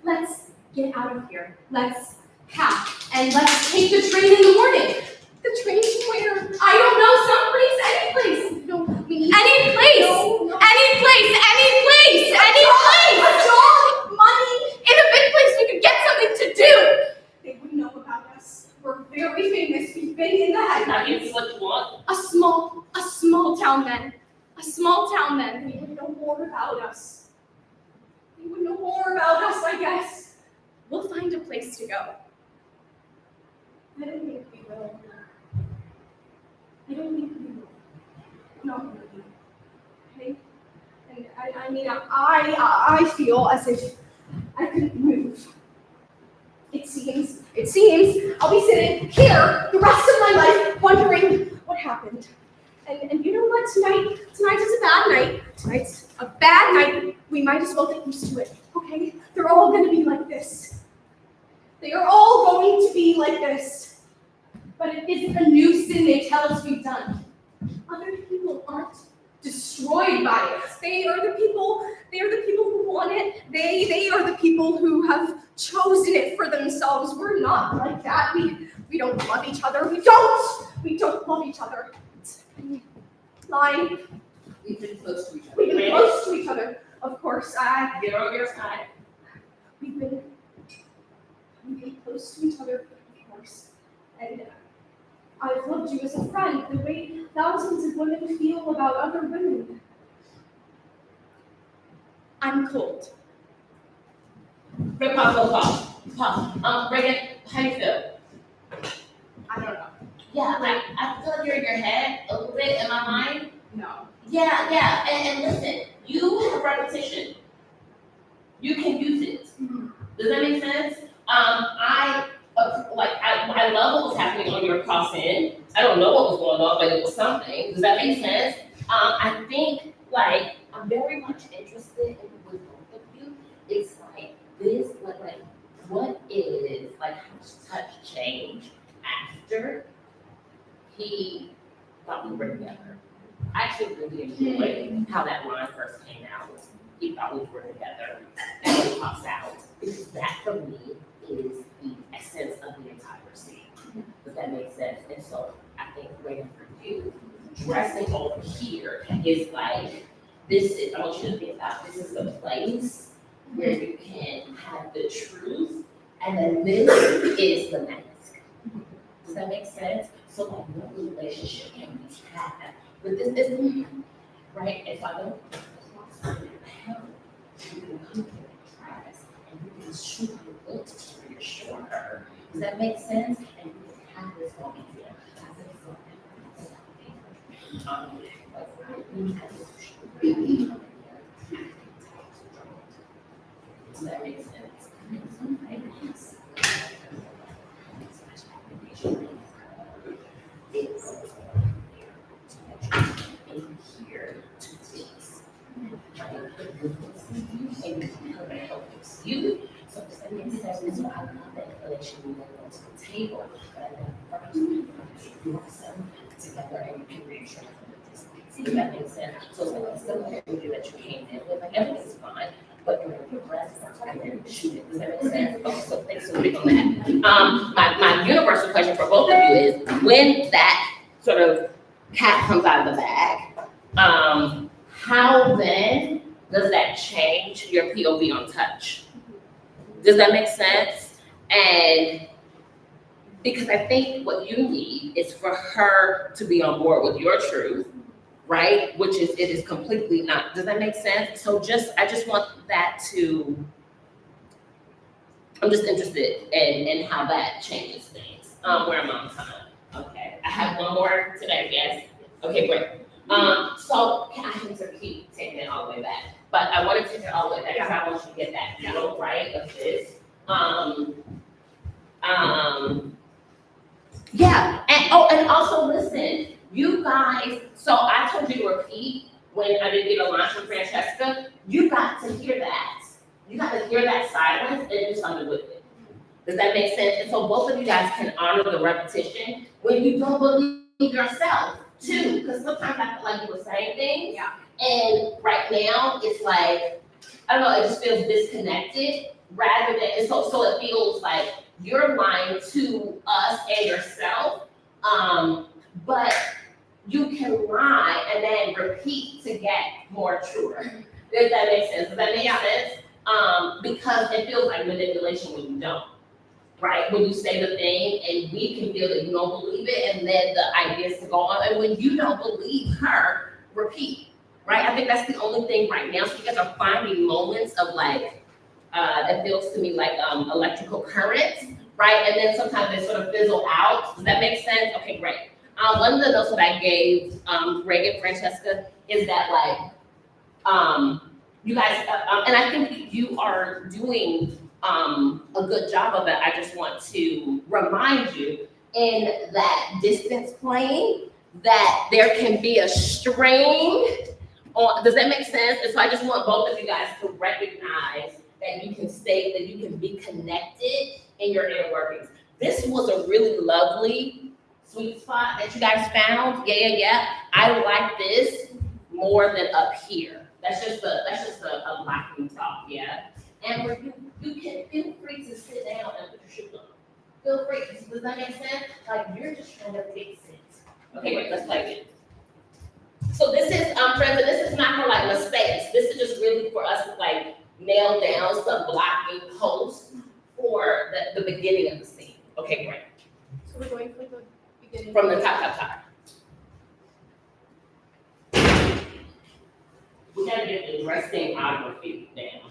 Let's get out of here. Let's pack and let's take the train in the morning. The train to where? I don't know. Someplace, any place. No, we need any place. No. Any place. A job, money. In a big place, we could get something to do. They would know about us. We're very famous. We've been in the Now headlines. you what you want. A small town then. They would know more about us. I guess. We'll find a place to go. I don't think we will. Not really. Okay? And I mean, I feel as if I couldn't move. It seems I'll be sitting here the rest of my life wondering what happened. And you know what? Tonight is a bad night. Tonight's a bad night. We might as well get used to it, okay? They're all going to be like this. They are all going to be like this. But it isn't a new sin they tell us we've done. Other people aren't destroyed by it. They are the people who want it. They are the people who have chosen it for themselves. We're not like that. We don't love each other. We don't love each other. Lying. We've been close to each other. We've been close to each other, of course. Get on your side. We've been close to each other, of course. And I've loved you as a friend, the way thousands of women feel about other women. I'm cold. Break pause. Reagan, how do you feel? I don't know. Yeah, like I feel like you're in your head a little bit. Am I mind? No. Yeah. And listen, you have repetition. You can use it. Mm-hmm. Does that make sense? I love what was happening on your cross-in. I don't know what was going on, but it was something. Does that make sense? I think I'm very much interested in with both of you. It's like this, what is how much touch change after he thought we were together. I actually really enjoyed how that line first came out. He thought we were together, and it pops out. Because that for me is the essence of the entire scene. Does that make sense? And so I think waiting for you, dressing over here is like this is, I want you to think about, this is a place where you can have the truth, and then this is the mask. Does that make sense? So like, what relationship can we have with this is, right? If I don't help, you can come to the class, and you can shoot your looks for your shorter. Does that make sense? And you can have this moment here. Does that make sense? Here to this. And you help you. So does that make sense? That's why I love that relation we bring to the table. But I think first, you yourself together and you can reassure them. Does that make sense? So it's like a similar movie that you came in with, like everything's fine, but you're gonna put breath and then shoot it. Does that make sense? Okay, so thanks for big on that. My universal question for both of you is when that sort of cat comes out of the bag, how then does that change your POV on touch? Does that make sense? And because I think what you need is for her to be on board with your truth, right? Which is, it is completely not. Does that make sense? So I just want that to, I'm just interested in how that changes things. Where am I on time? Okay, I have one more today, yes. Okay, great. So I need to keep taking it all the way back, but I want to take it all the way back because I want you to get that feel, right, of this. Yeah, and also listen, you guys, so I told you to repeat when I didn't get a line from Francesca, you got to hear that. You got to hear that silence and do something with it. Does that make sense? And so both of you guys can honor the repetition when you don't believe yourself too, because sometimes I feel like you were saying things. Yeah. And right now it's like, I don't know, it just feels disconnected rather than, and so it feels like you're lying to us and yourself, but you can lie and then repeat to get more truer. Does that make sense? Does that make sense? Because it feels like manipulation when you don't, right? When you say the thing and we can feel that you don't believe it, and then the idea is to go on. And when you don't believe her, repeat, right? I think that's the only thing right now. So you guys are finding moments of like, that feels to me like electrical currents, right? And then sometimes they sort of fizzle out. Does that make sense? Okay, great. One of the notes that I gave Reagan, Francesca, is that like, you guys, and I think you are doing a good job of it. I just want to remind you in that distance playing that there can be a strain on, does that make sense? And so I just want both of you guys to recognize that you can stay, that you can be connected in your inner workings. This was a really lovely sweet spot that you guys found. Yeah. I like this more than up here. That's just a blocking talk, yeah. And where you can feel free to sit down and put your shoes on. Feel free. Does that make sense? Like you're just trying to fix it. Okay, wait, let's play it. So this is friends, and this is not for like mistakes. This is just really for us to like nail down some blocking posts for the beginning of the scene. Okay, great. So we're going for the beginning. From the top. We gotta get the resting autography down.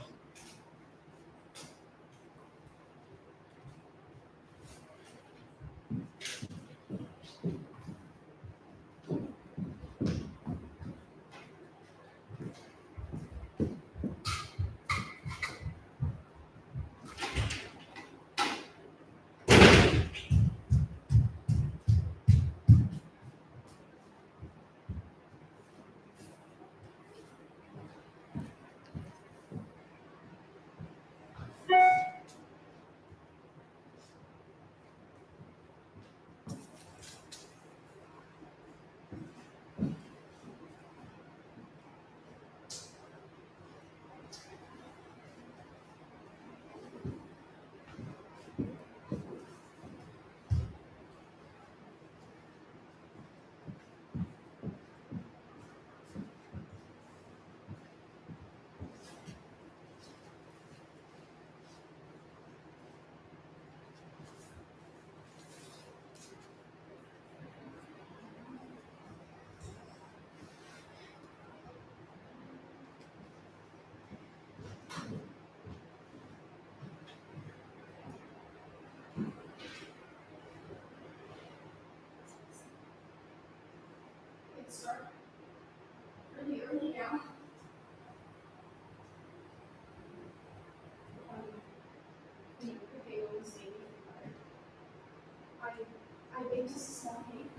baked us a small cake.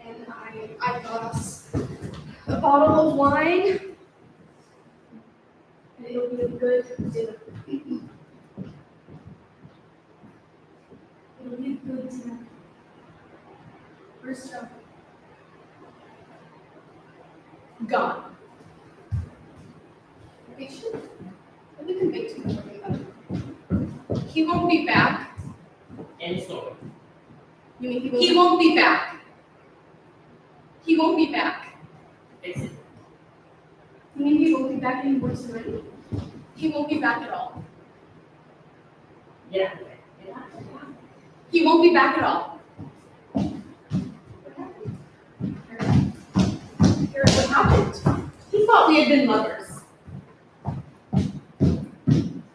And I got us a bottle of wine. And it'll be a good dinner. It'll be a good dinner. Where's Joe? Gone. Vacation? We can make too much of it. He won't be back. End story. You mean he won't be back? He won't be back. Fix it. You mean he won't be back anymore tonight? He won't be back at all. Get out of there. Get out of there. He won't be back at all. Garrett, what happened? He thought we had been lovers.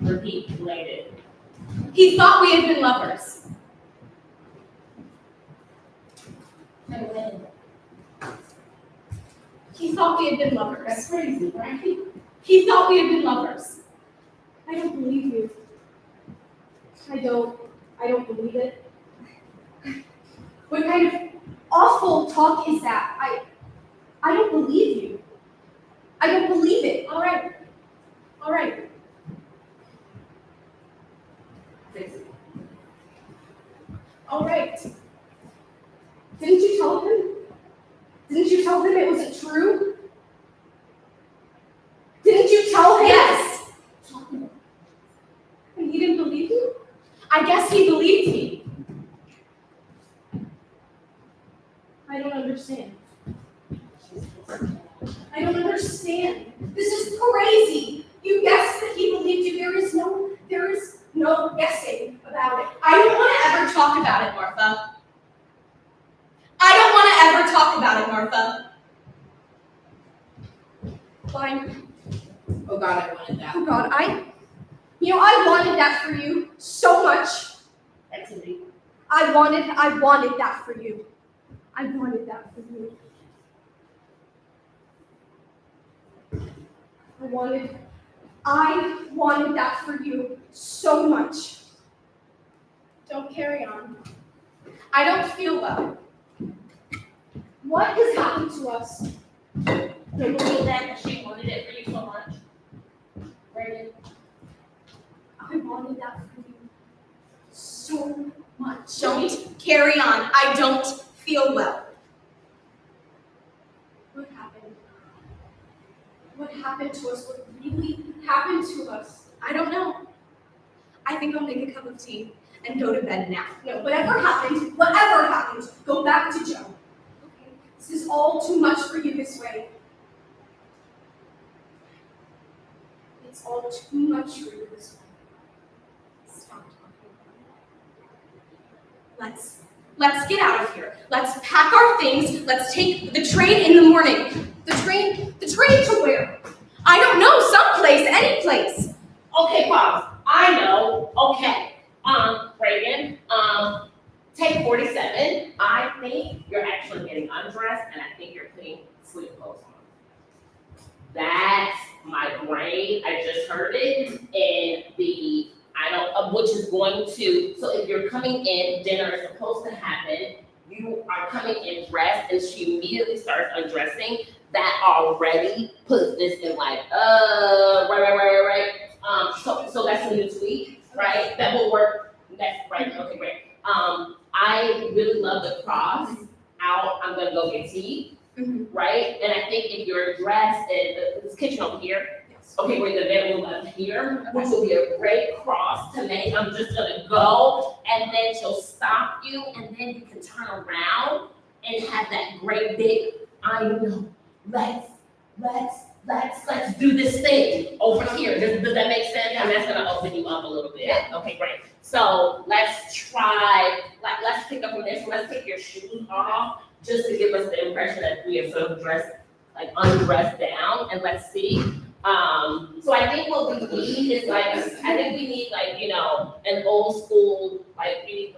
Repeat, related. He thought we had been lovers. He thought we had been lovers. That's crazy, right? He thought we had been lovers. I don't believe you. I don't believe it. What kind of awful talk is that? I don't believe you. I don't believe it. All right. All right. Fix it. All right. Didn't you tell him? Didn't you tell him it wasn't true? Didn't you tell him? Yes. And he didn't believe you? I guess he believed me. I don't understand. I don't understand. This is crazy. You guessed that he believed you. There is no guessing about it. I don't want to ever talk about it, Martha. I don't want to ever talk about it, Martha. Fine. Oh God, I wanted that. Oh God, I wanted that for you so much. Activity. I wanted that for you. I wanted that for you. I wanted that for you so much. Don't carry on. I don't feel well. What has happened to us? You believe that she wanted it for you so much? Brandon? I wanted that for you so much. Don't carry on. I don't feel well. What happened? What happened to us? What really happened to us? I don't know. I think I'll make a cup of tea and go to bed now. No, whatever happened, go back to Joe. Okay? This is all too much for you this way. It's all too much for you this way. Stop talking about it. Let's get out of here. Let's pack our things. Let's take the train in the morning. The train to where? I don't know, someplace, any place. Okay, pause. I know. Okay. Reagan, take 47. I think you're actually getting undressed and I think you're putting sleep clothes on. That's my brain. I just heard it. And which is going to, so if you're coming in, dinner is supposed to happen, you are coming in dressed and she immediately starts undressing. That already puts this in like, right. So that's a new tweak, right? That will work. That's right. Okay, great. I really love the cross out. I'm gonna go get tea, right? And I think if you're dressed in this kitchen over here, okay, we're in the bedroom up here, which will be a great cross to make. I'm just gonna go, and then she'll stop you, and then you can turn around and have that great big, I know, let's do this thing over here. Does that make sense? And that's gonna open you up a little bit. Yeah. Okay, great. So let's try, let's pick up from there. So let's take your shoes off, just to give us the impression that we are sort of dressed, like undressed down, and let's see. So I think what we need is we need an old school, we need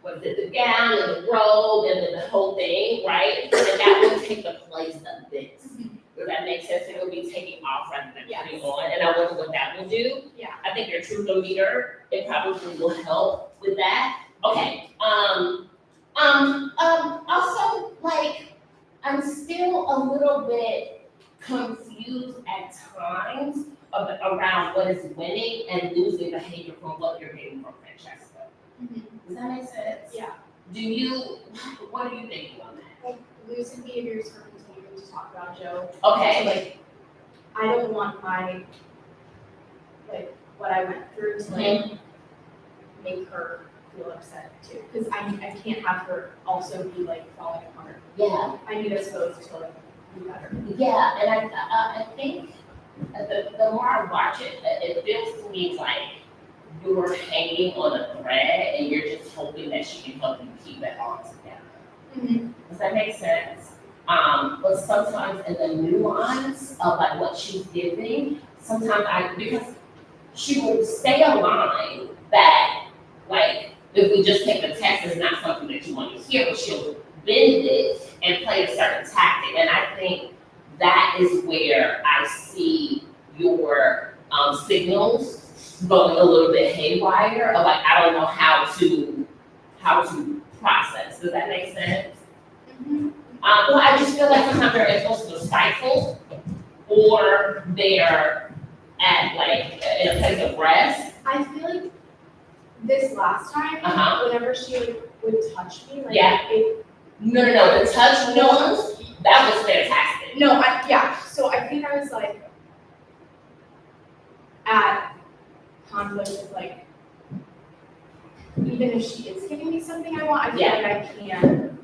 the gown and the robe and the whole thing, right? And that will take the place of this. Does that make sense? It will be taking off rather than Yes. putting on, and I wonder what that will do. Yeah. I think your truth-o-meter, it probably will help with that. Okay, also, like, I'm still a little bit confused at times around what is winning and losing behavior from what you're getting from Francesca. Does that make sense? Yeah. What are you thinking on that? Like, losing behaviors for continuing to talk about Joe. Okay, Like, I don't want what I went through to make her feel upset too. Because I can't have her also be like falling apart. yeah. I need us both to like do better. Yeah, and I think the more I watch it, it feels to me like you're hanging on a thread and you're just hoping that she can help you keep it all together. Does that make sense? But sometimes in the nuance of like what she's giving, sometimes because she will stay aligned that like if we just take the text is not something that you want to hear, but she'll bend it and play a certain tactic. And I think that is where I see your signals going a little bit haywire of like, I don't know how to process. Does that make sense? Well, I just feel like sometimes they're impulses are stifled or they're at like in a place of rest. I feel like this last time, whenever she would touch me, like Yeah. No, the touch ones, that was fantastic. So I think I was like at conflict with like, even if she is giving me something I want, I feel like I can't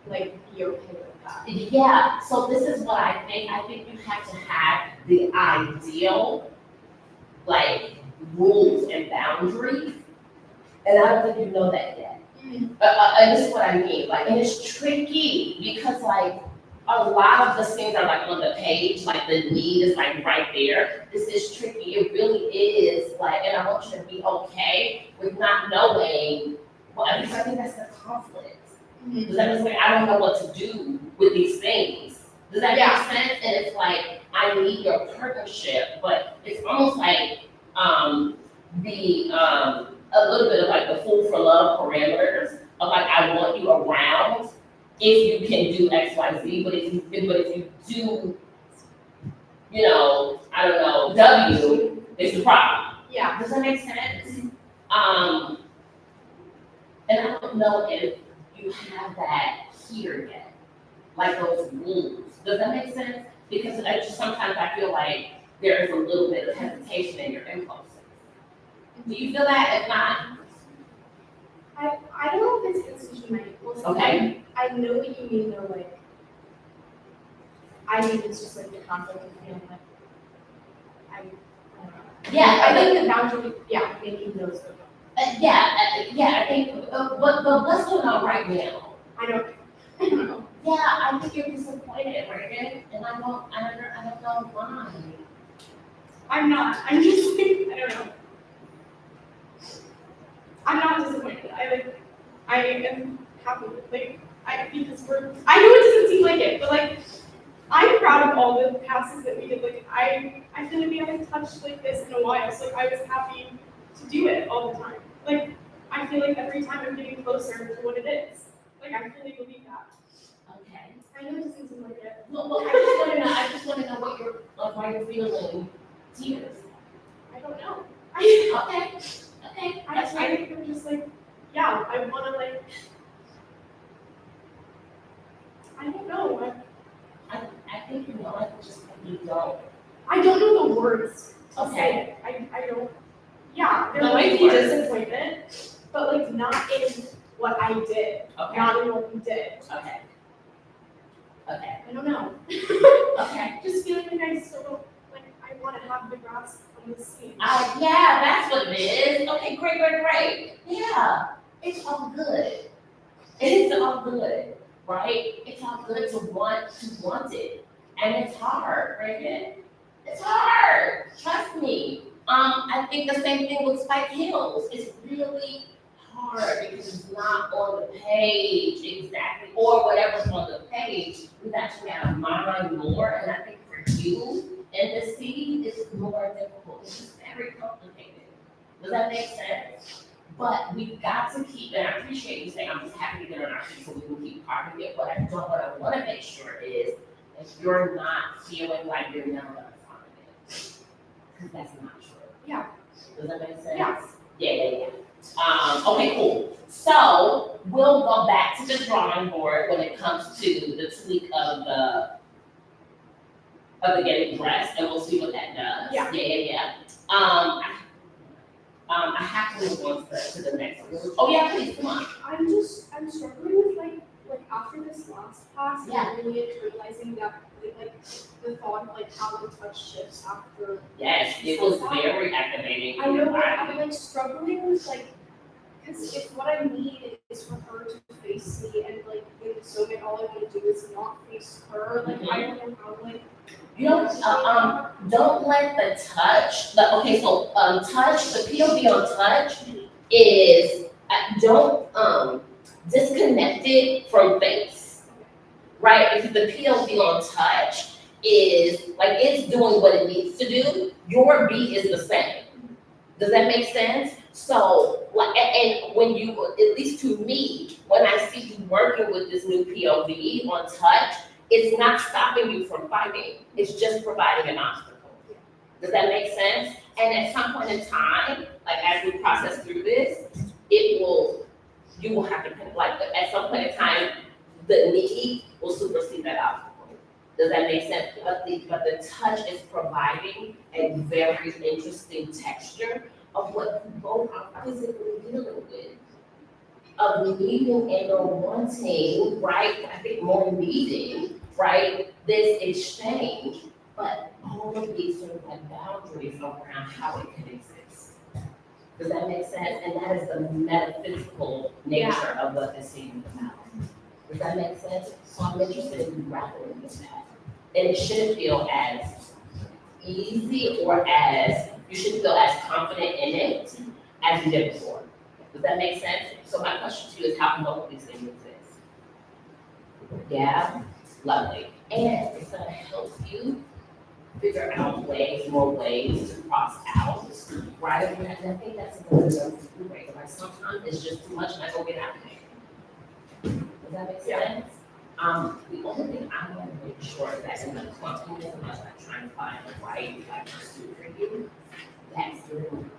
like be okay with that. Yeah, so this is what I think. I think you have to have the ideal, like, rules and boundaries. And I don't think you know that yet. And this is what I mean, like, and it's tricky because like, a lot of the things are like on the page, like the need is like right there. This is tricky, it really is like, and I want you to be okay with not knowing, well, because I think that's the conflict. Does that mean like, I don't know what to do with these things? Does that make sense? And it's like, I need your partnership, but it's almost like, a little bit of like the fool for love parameters of like, I want you around if you can do X, Y, Z, but if you do, you know, I don't know, W, it's the problem. Yeah. Does that make sense? And I don't know if you have that here yet, like those rules. Does that make sense? Because I just sometimes I feel like there is a little bit of hesitation in your impulses. Do you feel that? If not, I don't know if it's hesitation in my impulse. okay. I know what you mean though, like, I think it's just like the conflict of feeling like, I don't know. Yeah, I think the boundary, making those go. I think, but what's going on right now? I don't know. Yeah, I think you're disappointed, right? And I don't know why. I'm not, I'm just like, I don't know. I'm not disappointed. I am happy. Like, because I know it doesn't seem like it, but like, I'm proud of all the passes that we did. Like, I feel like we haven't touched like this in a while, so like, I was happy to do it all the time. Like, I feel like every time I'm getting closer to what it is. Like, I fully believe that. Okay. I know it doesn't seem like it. Well, I just want to know what you're, why you're feeling tears. I don't know. Okay. I think I'm just like, yeah, I want to like, I don't know. I think you know it, just you don't. I don't know the words to Okay. say it. I don't. Yeah, there No might be words. disappointment, but like not in what I did, Okay. not in what we did. Okay. I don't know. Okay. Just feeling like I still don't, like I want to have the grasp on the scene. Yeah, that's what it is. Okay, great. Yeah, it's all good. It's all good, right? It's all good to want it. And it's hard, right? It's hard. Trust me. I think the same thing with Spike Hills. It's really hard because it's not on the page exactly, or whatever's on the page. We've actually got to mine more, and I think for you and the C, it's more difficult. It's just very complicated. Does that make sense? But we've got to keep, and I appreciate you saying, I'm just happy to get on our feet so we can keep parking it. What I want to make sure is that you're not feeling like you're never going to find it. Because that's not true. Yeah. Does that make sense? Yeah. Yeah. Okay, cool. So we'll go back to the drawing board when it comes to the tweak of the getting dressed, and we'll see what that does. Yeah. I have to move on to the next one. Oh yeah, please, come on. I'm struggling with like after this last class, Yeah. I'm really internalizing that like the thought of like how the touch shifts after. Yes, it was very activating. I know, but I'm like struggling with like, because if what I need is for her to face me and like in the moment all I want to do is not face her, like I don't know how like. You don't let the touch, touch, the POV on touch is, don't disconnect it from face, right? Because the POV on touch is, like, it's doing what it needs to do. Your beat is the same. Does that make sense? So, like, and when you, at least to me, when I see you working with this new POV on touch, it's not stopping you from fighting. It's just providing an obstacle. Does that make sense? And at some point in time, like as we process through this, you will have to, like, at some point in time, the need will supersede that obstacle. Does that make sense? But the touch is providing a very interesting texture of what you both are physically dealing with. Of needing and or wanting, right? I think more needing, right? This exchange, but all of these sort of like boundaries around how it can exist. Does that make sense? And that is the metaphysical nature of what this scene is about. Does that make sense? So I'm interested in grappling with that. And it shouldn't feel as easy or as, you shouldn't feel as confident in it as you did before. Does that make sense? So my question to you is, how can both of these things exist? Yeah, lovely. And it's gonna help you figure out more ways to cross out, right? And I think that's a good way. Like sometimes it's just too much and I go get out of there. Does that make sense? The only thing I want to make sure that in the quantum as much I'm trying to find the right like pursuit for you, that's the real thing.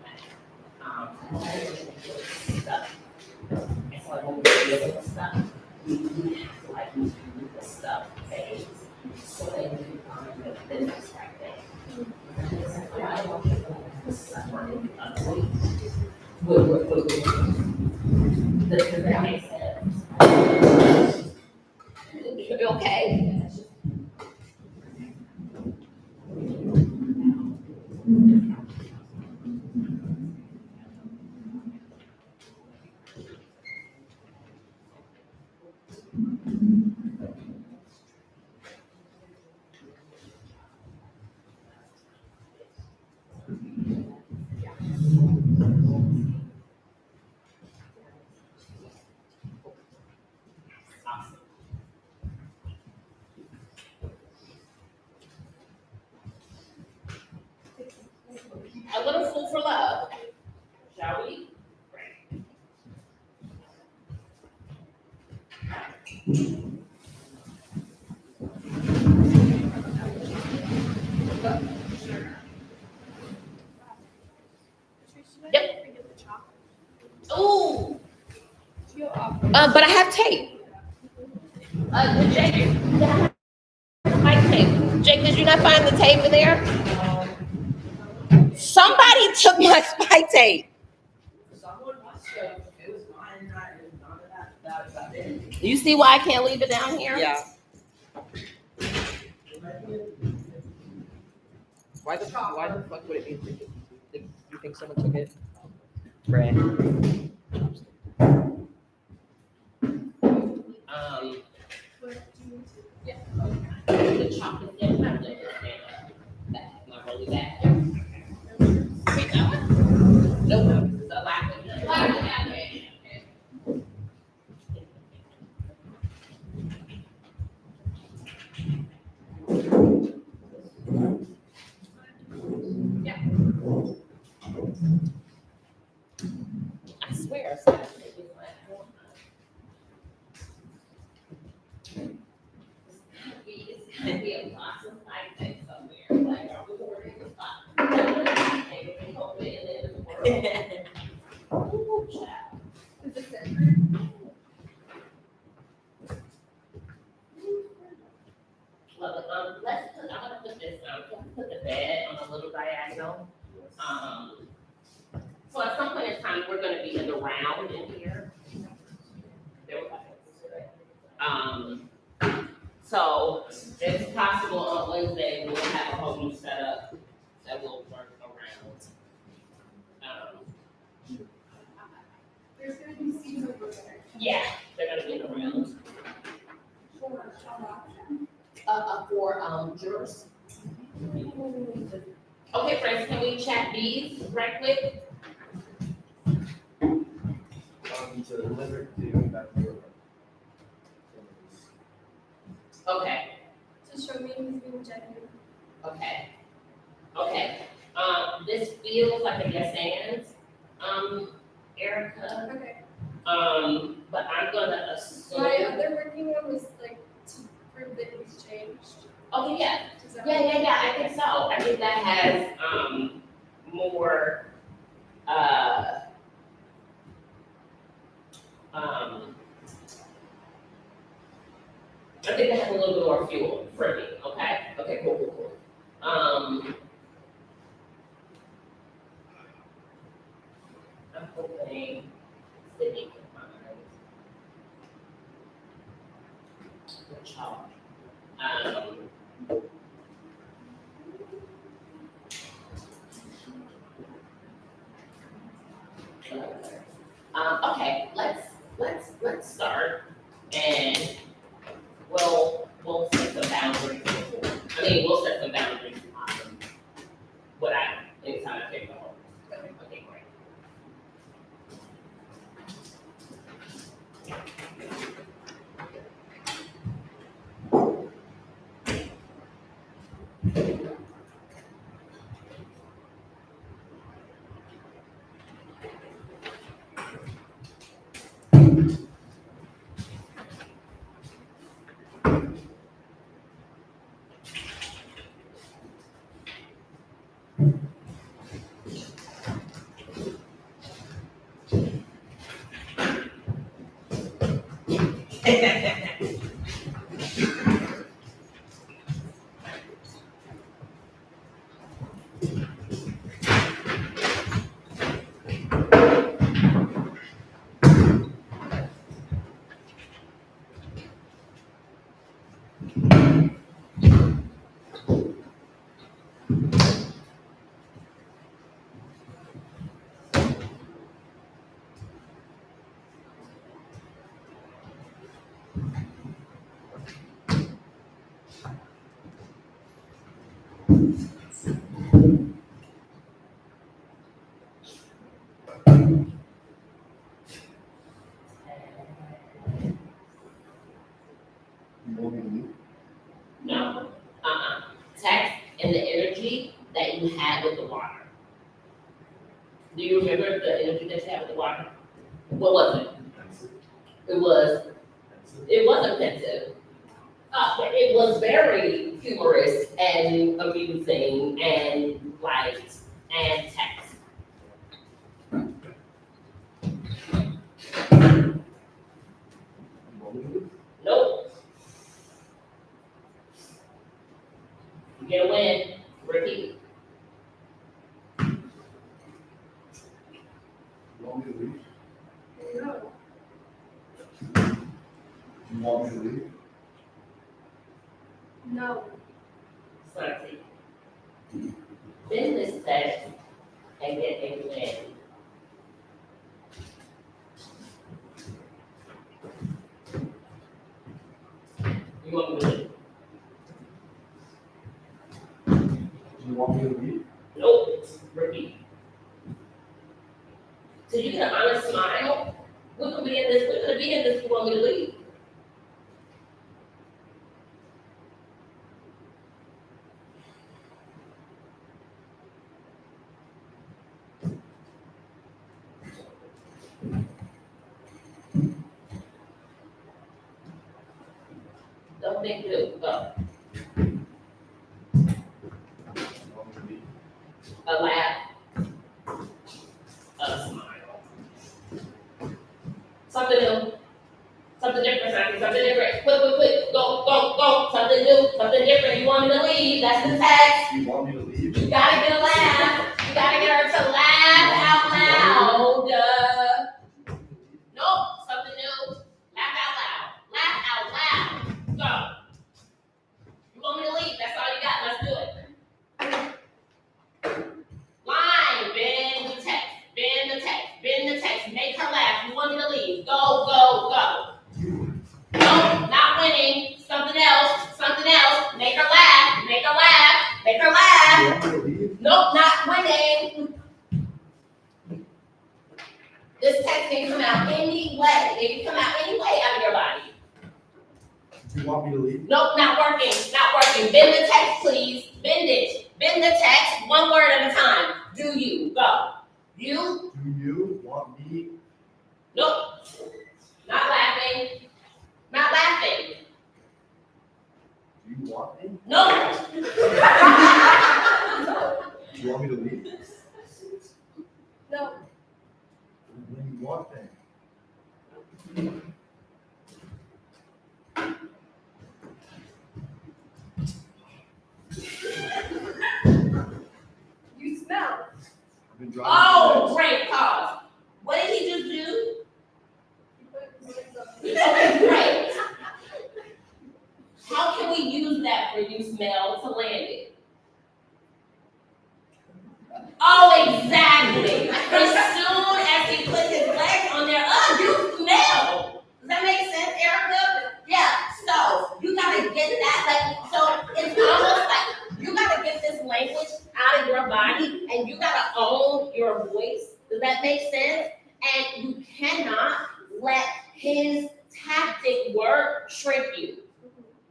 Stuff. And so like when we deal with stuff, we have to like move the stuff phase so that we can find the next right thing. I don't want to feel like this stuff running ugly. Does that make sense? Okay. A little food for love, shall we? Yep. Ooh. But I have tape. Jake, yeah, I have mic tape. Jake, did you not find the tape in there? Somebody took my spike tape. Someone must have. It was mine. None of that it. You see why I can't leave it down here? Yeah. Why the fuck would it be? You think someone took it? Brad. Yeah. The chocolate and not the not really bad. Wait, that one? Nope. The lack of I swear, it's gotta be like, it's gotta be a box of like that somewhere. Like, are we ordering a box? Everything open and then the world. Ooh, child. Is it set? Well, let's put, I'm gonna put this, put the bed on a little diagonal. So at some point in time, we're gonna be in the round in here. There we go. So it's possible on Wednesday, we'll have a whole new setup that will work around. There's gonna be seats over there. Yeah, they're gonna be in the round. For jurors. Okay, friends, can we chat these right quick? To deliver to back to your. Okay, To show me who's being genuine. okay. Okay, this feels like a yes and, Erica, Okay. but I'm gonna assume. My other working one was like to prove that he's changed. Okay, yeah, Does that yeah, I think so. I think that has, more, I think that has a little bit more fuel for me, okay? Okay, cool. I'm hoping Sydney can find the chalk. Okay, let's start and we'll set some boundaries. We'll set some boundaries on what anytime I take the home. Okay, great. No, text and the energy that you had with the water. Do you remember the energy that you had with the water? What was it? It was offensive. It was very humorous and amusing and light and text. Nope. You get a win. Repeat. You want me to leave? No. You want me to leave? No. Sunday. Then this text and get a win. You want me to leave? You want me to leave? Nope. Repeat. So you get an honest smile. We could be in this. We could be in this. You want me to leave? Don't think, do, go. You want me to leave? A laugh. A smile. Something new. Something different, Santi. Something different. Quick. Go. Something new. Something different. You want me to leave? That's the text. You want me to leave? You gotta get a laugh. You gotta get her to laugh out loud. Nope. Something new. Laugh out loud. Laugh out loud. Go. You want me to leave? That's all you got. Let's do it. Line. Bend the text. Bend the text. Make her laugh. You want me to leave? Go. Nope, not winning. Something else. Make her laugh. You want me to leave? Nope, not winning. This text can come out any way. It can come out any way out of your body. You want me to leave? Nope, not working. Bend the text, please. Bend it. Bend the text one word at a time. Do you? Go. You? Do you want me? Nope. Not laughing. Do you want me? Nope. Do you want me to leave? No. When you want then. You smell. I've been driving. Oh, great. Pause. What did he just do? Great. How can we use that for you smell to land it? Oh, exactly. As soon as he put his legs on there, oh, you smell. Does that make sense, Erica? Yeah. So you gotta get that. Like, so it's almost like you gotta get this language out of your body, and you gotta own your voice. Does that make sense? And you cannot let his tactic work trick you.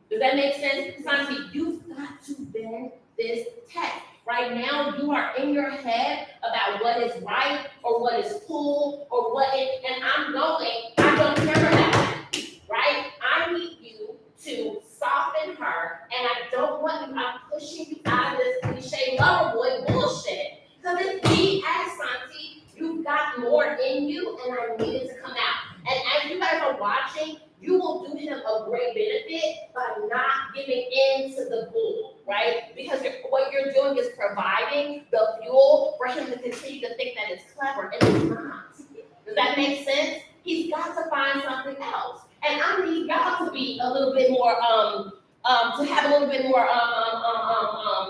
Does that make sense? Santi, you've got to bend this text. Right now, you are in your head about what is right or what is cool or what is, and I don't care about that, right? I need you to soften her, and I don't want you, I'm pushing you out of this cliche lover boy bullshit. Because if he asks Santi, you've got more in you, and I need it to come out. And as you guys are watching, you will do him a great benefit by not giving in to the bull, right? Because what you're doing is providing the fuel for him to continue to think that it's clever, and it's not. Does that make sense? He's got to find something else. And I need y'all to be a little bit more, to have a little bit more, I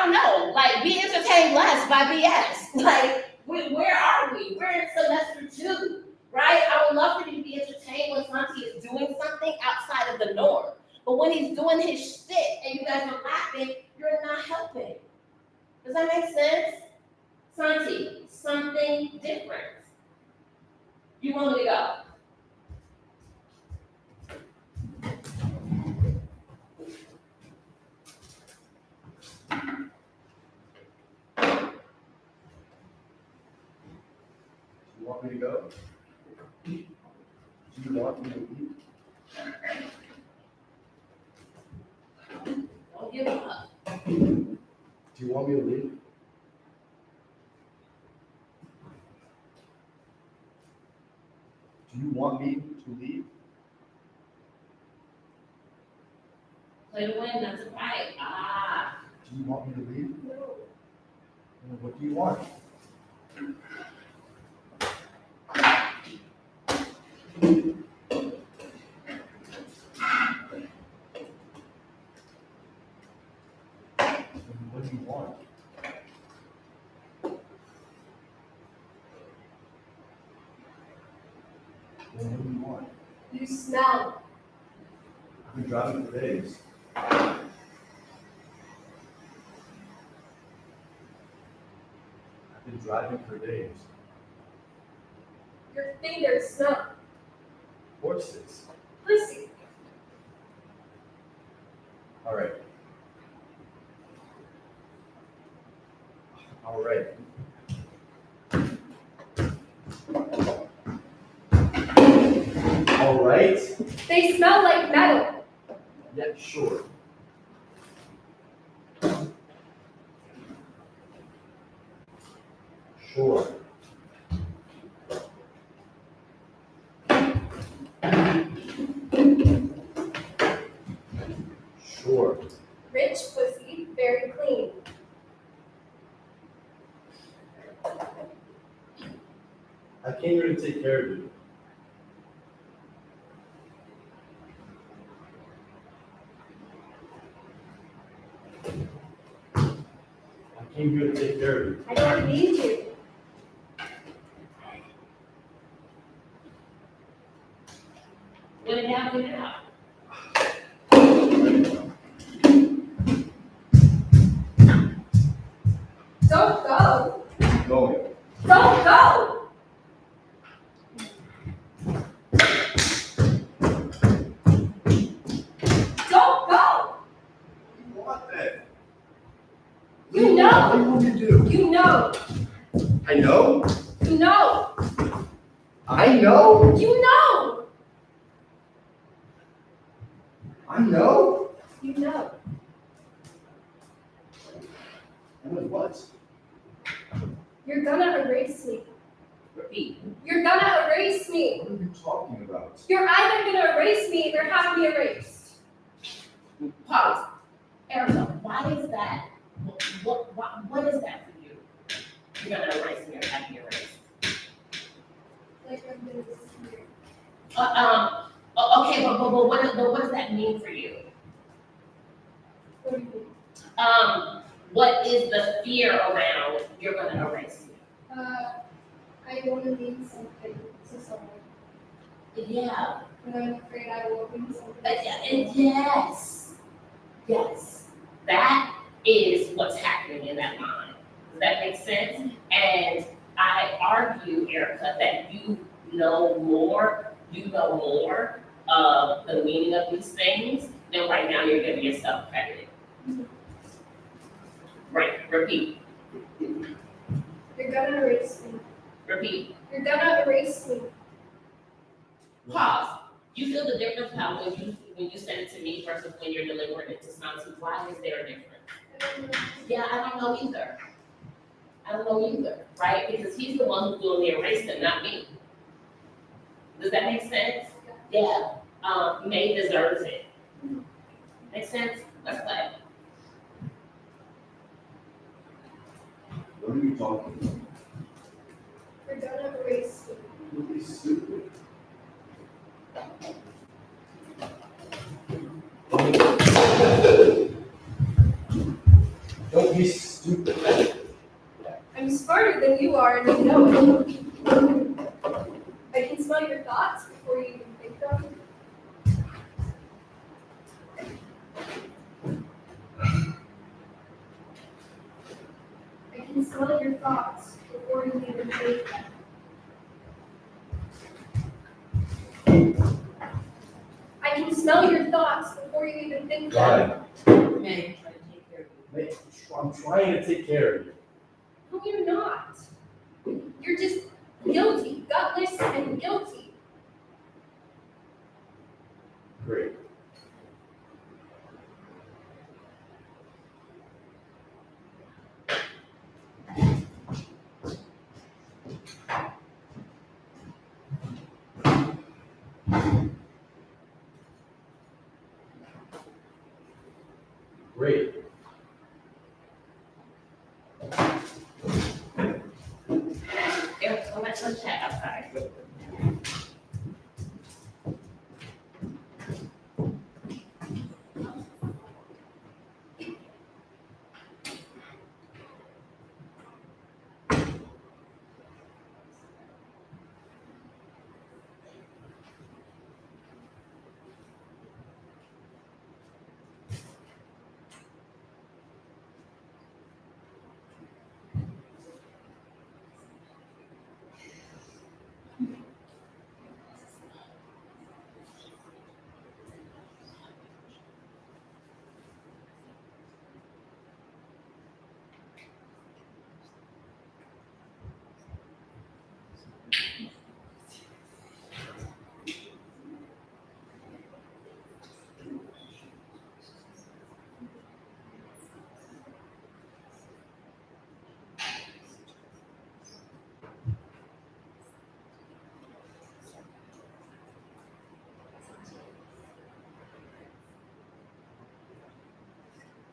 don't know, like be entertained less by BS. Like, where are we? We're in semester 2. Right? I would love for you to be entertained when Santi is doing something outside of the norm. But when he's doing his shit and you guys are laughing, you're not helping. Does that make sense? Santi, something different. You want me to go? You want me to go? Do you want me to leave? Don't give up. Do you want me to leave? Do you want me to leave? Play to win, not to fight. Ah. Do you want me to leave? No. What do you want? What do you want? What do you want? You smell. I've been driving for days. Your fingers smell. Horses. Pussy. All right. All right. All right. They smell like metal. Yeah, sure. Sure. Sure. Rich pussy, very clean. I came here to take care of you. I came here to take care of you. I don't need you. Get it out, get it out. Don't go. Going. Don't go. Don't go. What then? You know. What do you want me to do? You know. I know. You know. I know. You know. I know. You know. I know what? You're gonna erase me. Repeat. You're gonna erase me. What are you talking about? You're either gonna erase me or have me erased. Pause. Erica, why is that? What is that for you? You're gonna erase me or have me erased? Like I'm gonna disappear. Okay, but what does that mean for you? What do you mean? What is the fear around you're gonna erase me? I want to mean something to someone, Yeah. but I'm afraid I won't mean something. Yes. Yes. That is what's happening in that mind. Does that make sense? And I argue, Erica, that you know more of the meaning of these things than right now you're giving yourself credit. Right, repeat, You're gonna erase me. repeat. You're gonna erase me. Pause. You feel the difference how when you send it to me versus when you're delivering it to Santi? Why is there a difference? I don't know. Yeah, I don't know either. Right? Because he's the one who's doing the erasing, not me. Does that make sense? Yeah. May deserves it. Make sense? Let's play. What are you talking about? You're gonna erase me. Don't be stupid. Don't be stupid. I'm smarter than you are, and you know it. I can smell your thoughts before you even think them. I can smell your thoughts before you even think them. I can smell your thoughts before you even think them. God, May, try to take care of you. mate, I'm trying to take care of you. No, you're not. You're just guilty, gutless, and guilty. Great. Great. Erica, let's chat outside.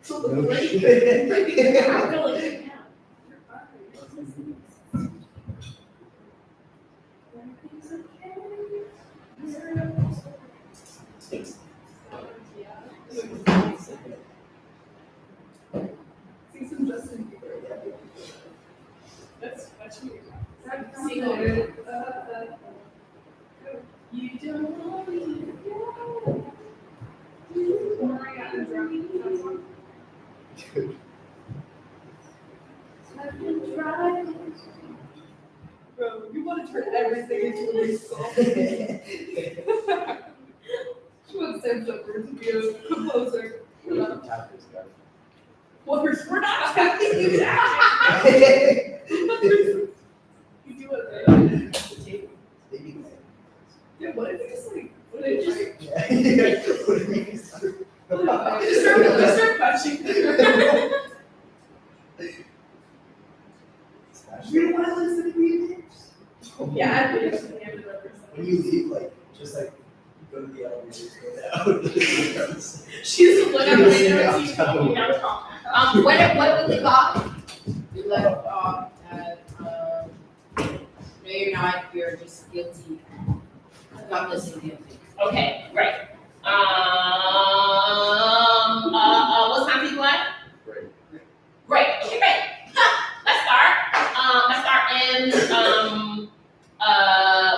No shit. I'm going to now. See some Justin Bieber. That's weird. See later. You don't want me. Mariah and Drunk. That song. I've been driving. Bro, you want to turn everything into a new song. She wants Sam Shepard to be a composer. Well, we're not tapping you down. You do it. Yeah, what if you just like, what if you just just start punching? You don't want to listen to music? Yeah, I'd be interested in the represent. When you leave, like, just like, go to the elevator, go down. She's just looking at the window and she's talking down. What did we leave off? We left off at, no, you're not, you're just guilty. Not listening guilty. Okay, great. What time do you want? Great. Great, okay, great. Let's start. Let's start in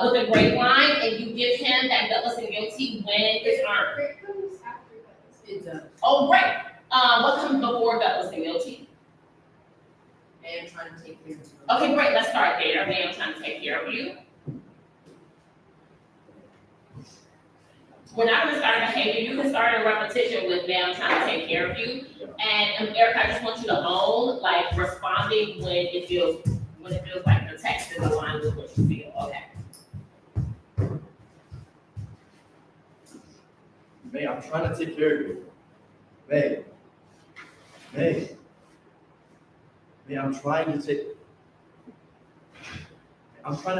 with the great line, and you give him that gutless and guilty when it's earned. Great comes after that. It does. Oh, great. What comes before gutless and guilty? And trying to take care of you. Okay, great. Let's start there. Man, I'm trying to take care of you. We're not going to start a behavior. You can start a repetition with "man, I'm trying to take care of you." And Erica, I just want you to own like responding when it feels like the text is aligned with what you feel. Okay. May, I'm trying to take care of you. May, I'm trying to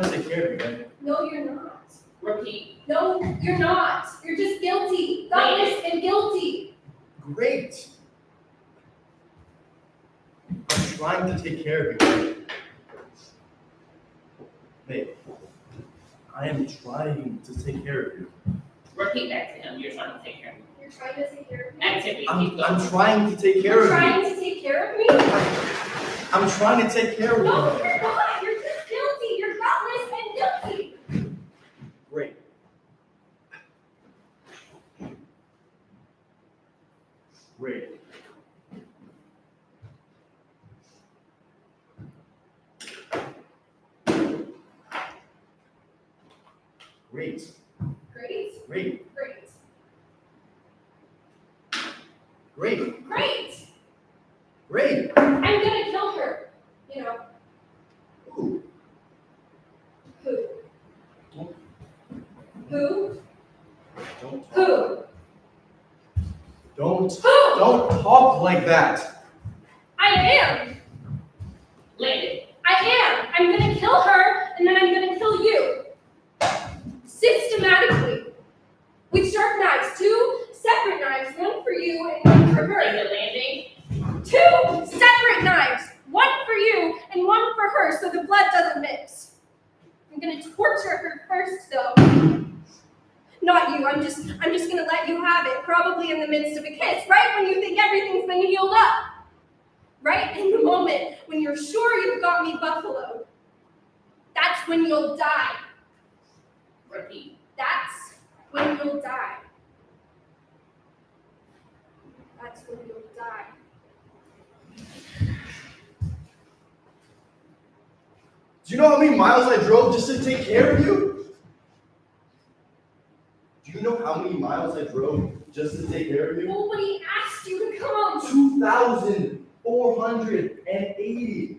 take care of you, man. No, you're not. Repeat. No, you're not. You're just guilty. Gutless and guilty. Great. I'm trying to take care of you. May, I am trying to take care of you. Repeat that to him. You're trying to take care of him. You're trying to take care of me. Activity. I'm trying to take care You're of you. trying to take care of me? I'm trying to take care of you. No, you're not. You're just guilty. You're gutless and guilty. Great. Great. Great. Great. Great. Great. Great. Great. Great. I'm gonna kill her. You know, Ooh. who? Who? Don't talk. Who? Don't Who? talk like that. I am. Landon. I am. I'm gonna kill her, and then I'm gonna kill you. Systematically. With sharp knives. 2 separate knives. One for you and one for Is her. it landing? 2 separate knives. One for you and one for her, so the blood doesn't mix. I'm gonna torture her first, though. Not you. I'm just gonna let you have it. Probably in the midst of a kiss, right when you think everything's been healed up. Right in the moment when you're sure you've got me buffaloed. That's when you'll die. Repeat. That's when you'll die. That's when you'll die. Do you know how many miles I drove just to take care of you? Do you know how many miles I drove just to take care of you? Nobody asked you to come. 2,480.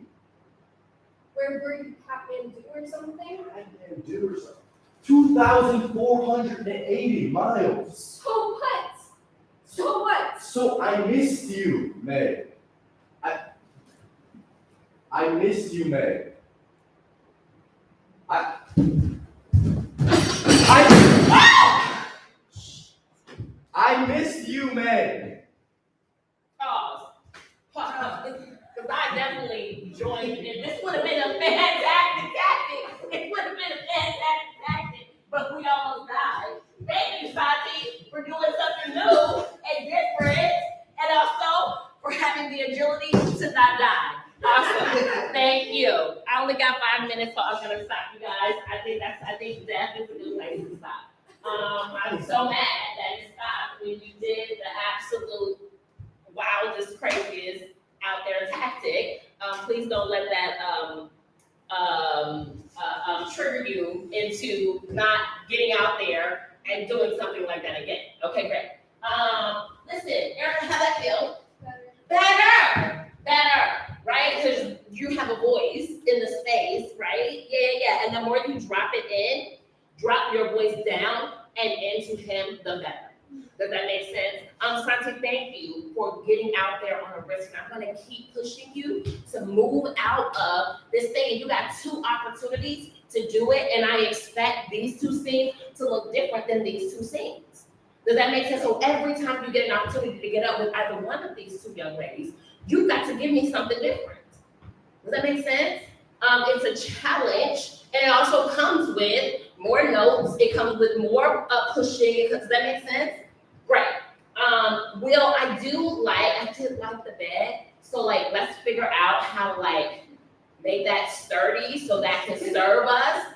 Where were you, Kathmandu or something? I didn't do or something. 2,480 miles. So what? So what? So I missed you, May. I missed you, May. I missed you, May. Pause. because I definitely joined in. This would have been a fantastic tactic. It would have been a fantastic tactic, but we almost died. Thank you, Sati, for doing something new and different, and also for having the agility to not die. Awesome. Thank you. I only got 5 minutes, so I'm gonna stop you guys. I think death is a good place to stop. I'm so mad that it stopped when you did the absolute wildest, craziest out there tactic. Please don't let that trigger you into not getting out there and doing something like that again. Okay, great. Listen, Erica, how that feel? Better, right? Because you have a voice in the space, right? Yeah. And the more you drop it in, drop your voice down and into him, the better. Does that make sense? Santi, thank you for getting out there on a risk. And I'm gonna keep pushing you to move out of this thing. And you got 2 opportunities to do it. And I expect these 2 scenes to look different than these 2 scenes. Does that make sense? So every time you get an opportunity to get up with either one of these 2 young ladies, you've got to give me something different. Does that make sense? It's a challenge, and it also comes with more notes. It comes with more pushing. Does that make sense? Great. Will, I did like the bed. So like, let's figure out how to like make that sturdy so that can serve us.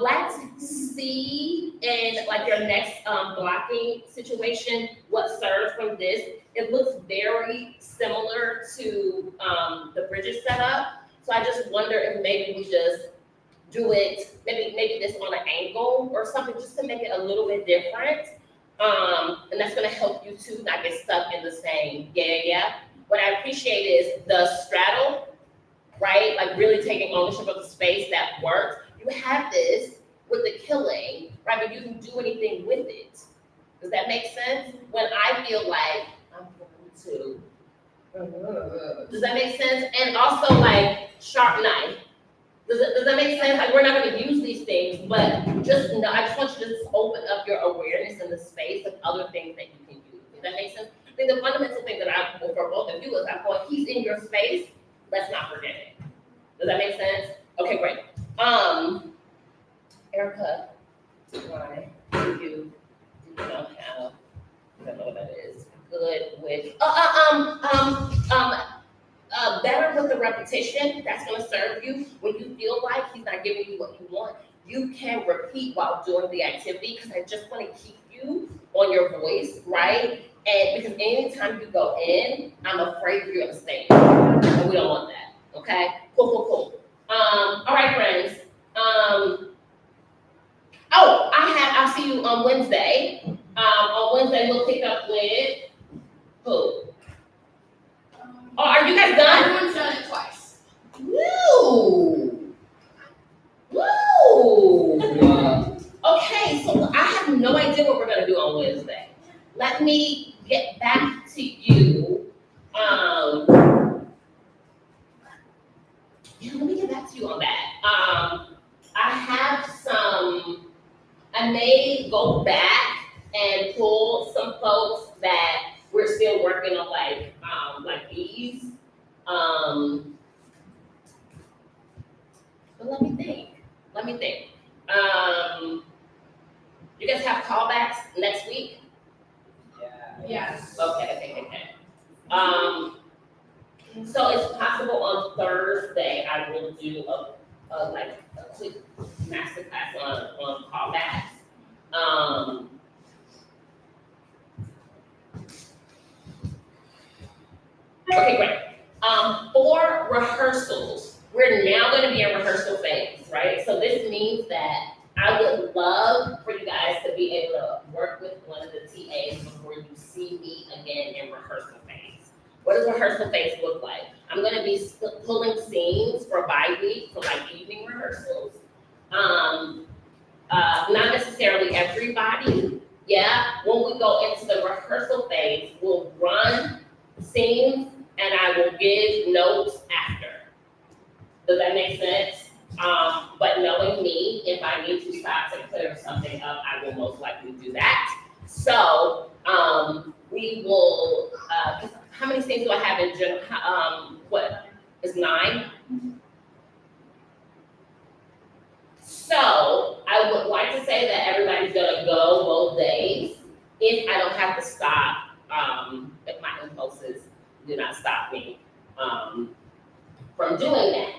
Let's see in like your next blocking situation what serves from this. It looks very similar to the Bridget setup. So I just wonder if maybe we just do it, maybe this on an angle or something, just to make it a little bit different. And that's gonna help you too not get stuck in the same, yeah. What I appreciate is the straddle, right? Like really taking ownership of the space that works. You have this with the killing, right? But you can do anything with it. Does that make sense? When I feel like I'm going to, does that make sense? And also like sharp knife. Does that make sense? Like we're not going to use these things, but just know, I just want you to just open up your awareness in the space of other things that you can use. Does that make sense? I think the fundamental thing that I'm for both of you is I'm going, he's in your space. Let's not forget it. Does that make sense? Okay, great. Erica, why do you know how? I don't know what that is. Good with better with the repetition. That's going to serve you when you feel like he's not giving you what you want. You can repeat while doing the activity because I just want to keep you on your voice, right? And because anytime you go in, I'm afraid you're going to stay. And we don't want that. Okay? Cool. All right, friends. I'll see you on Wednesday. On Wednesday, we'll pick up with who? Oh, are you guys done? Everyone's done it twice. Woo! Okay, so I have no idea what we're gonna do on Wednesday. Let me get back to you. Let me get back to you on that. I may go back and pull some folks that we're still working on, like these. But let me think. You guys have callbacks next week? Yes. Okay. So it's possible on Thursday I will do a quick masterclass on callbacks. Okay, great. For rehearsals, we're now going to be in rehearsal phase, right? So this means that I would love for you guys to be able to work with one of the TAs before you see me again in rehearsal phase. What does rehearsal phase look like? I'm going to be pulling scenes for bi-week, for like evening rehearsals. Not necessarily everybody. Yeah, when we go into the rehearsal phase, we'll run scenes and I will give notes after. Does that make sense? But knowing me, if I need to stop to clear something up, I will most likely do that. So we will, how many states do I have in general? What is 9? So I would like to say that everybody's gonna go both days if I don't have to stop, if my impulses do not stop me from doing that.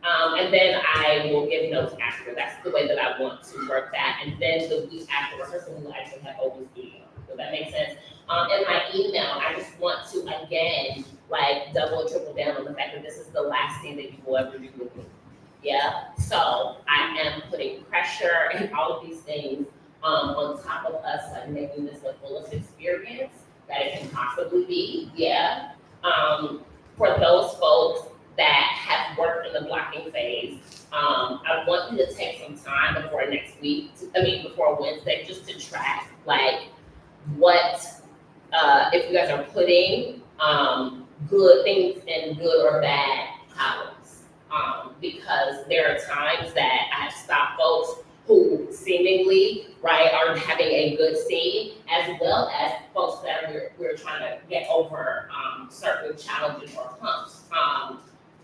And then I will give notes after. That's the way that I want to work that. And then the week after rehearsal, we will actually have open studio. Does that make sense? In my email, I just want to again, like double or triple down on the fact that this is the last thing that you will ever do with me. Yeah, so I am putting pressure and all of these things on top of us, like making this the fullest experience that it can possibly be. Yeah. For those folks that have worked in the blocking phase, I want you to take some time before next week, before Wednesday, just to track like what, if you guys are putting good things in good or bad columns. Because there are times that I have stopped folks who seemingly, right, are having a good scene, as well as folks that we're trying to get over certain challenges or humps.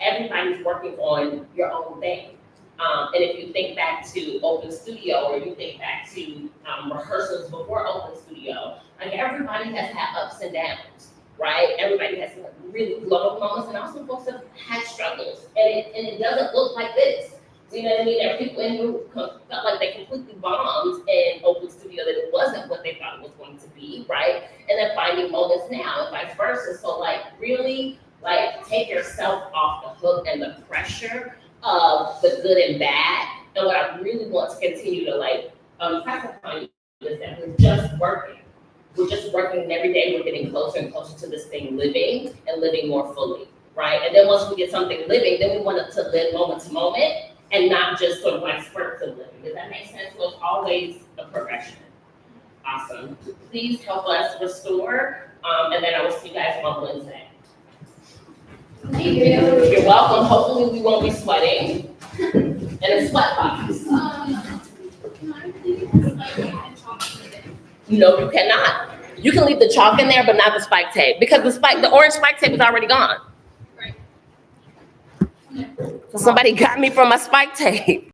Everybody's working on your own thing. And if you think back to open studio, or you think back to rehearsals before open studio, like everybody has had ups and downs, right? Everybody has really glowing moments, and also folks have had struggles, and it doesn't look like this. You know what I mean? There are people in who felt like they completely bombed in open studio, that it wasn't what they thought it was going to be, right? And then finding moments now, and vice versa. So like really, like take yourself off the hook and the pressure of the good and bad. And what I really want to continue to like press upon you is that we're just working. We're just working, and every day we're getting closer and closer to this thing living and living more fully, right? And then once we get something living, then we want it to live moment to moment and not just sort of like spurts of living. Does that make sense? So it's always a progression. Awesome. Please help us restore, and then I will see you guys on Wednesday. Thank you. You're welcome. Hopefully we won't be sweating in a sweat box. Can I please like chocolate? No, you cannot. You can leave the chalk in there, but not the spike tape, because the orange spike tape is already gone. Right. Somebody got me from my spike tape.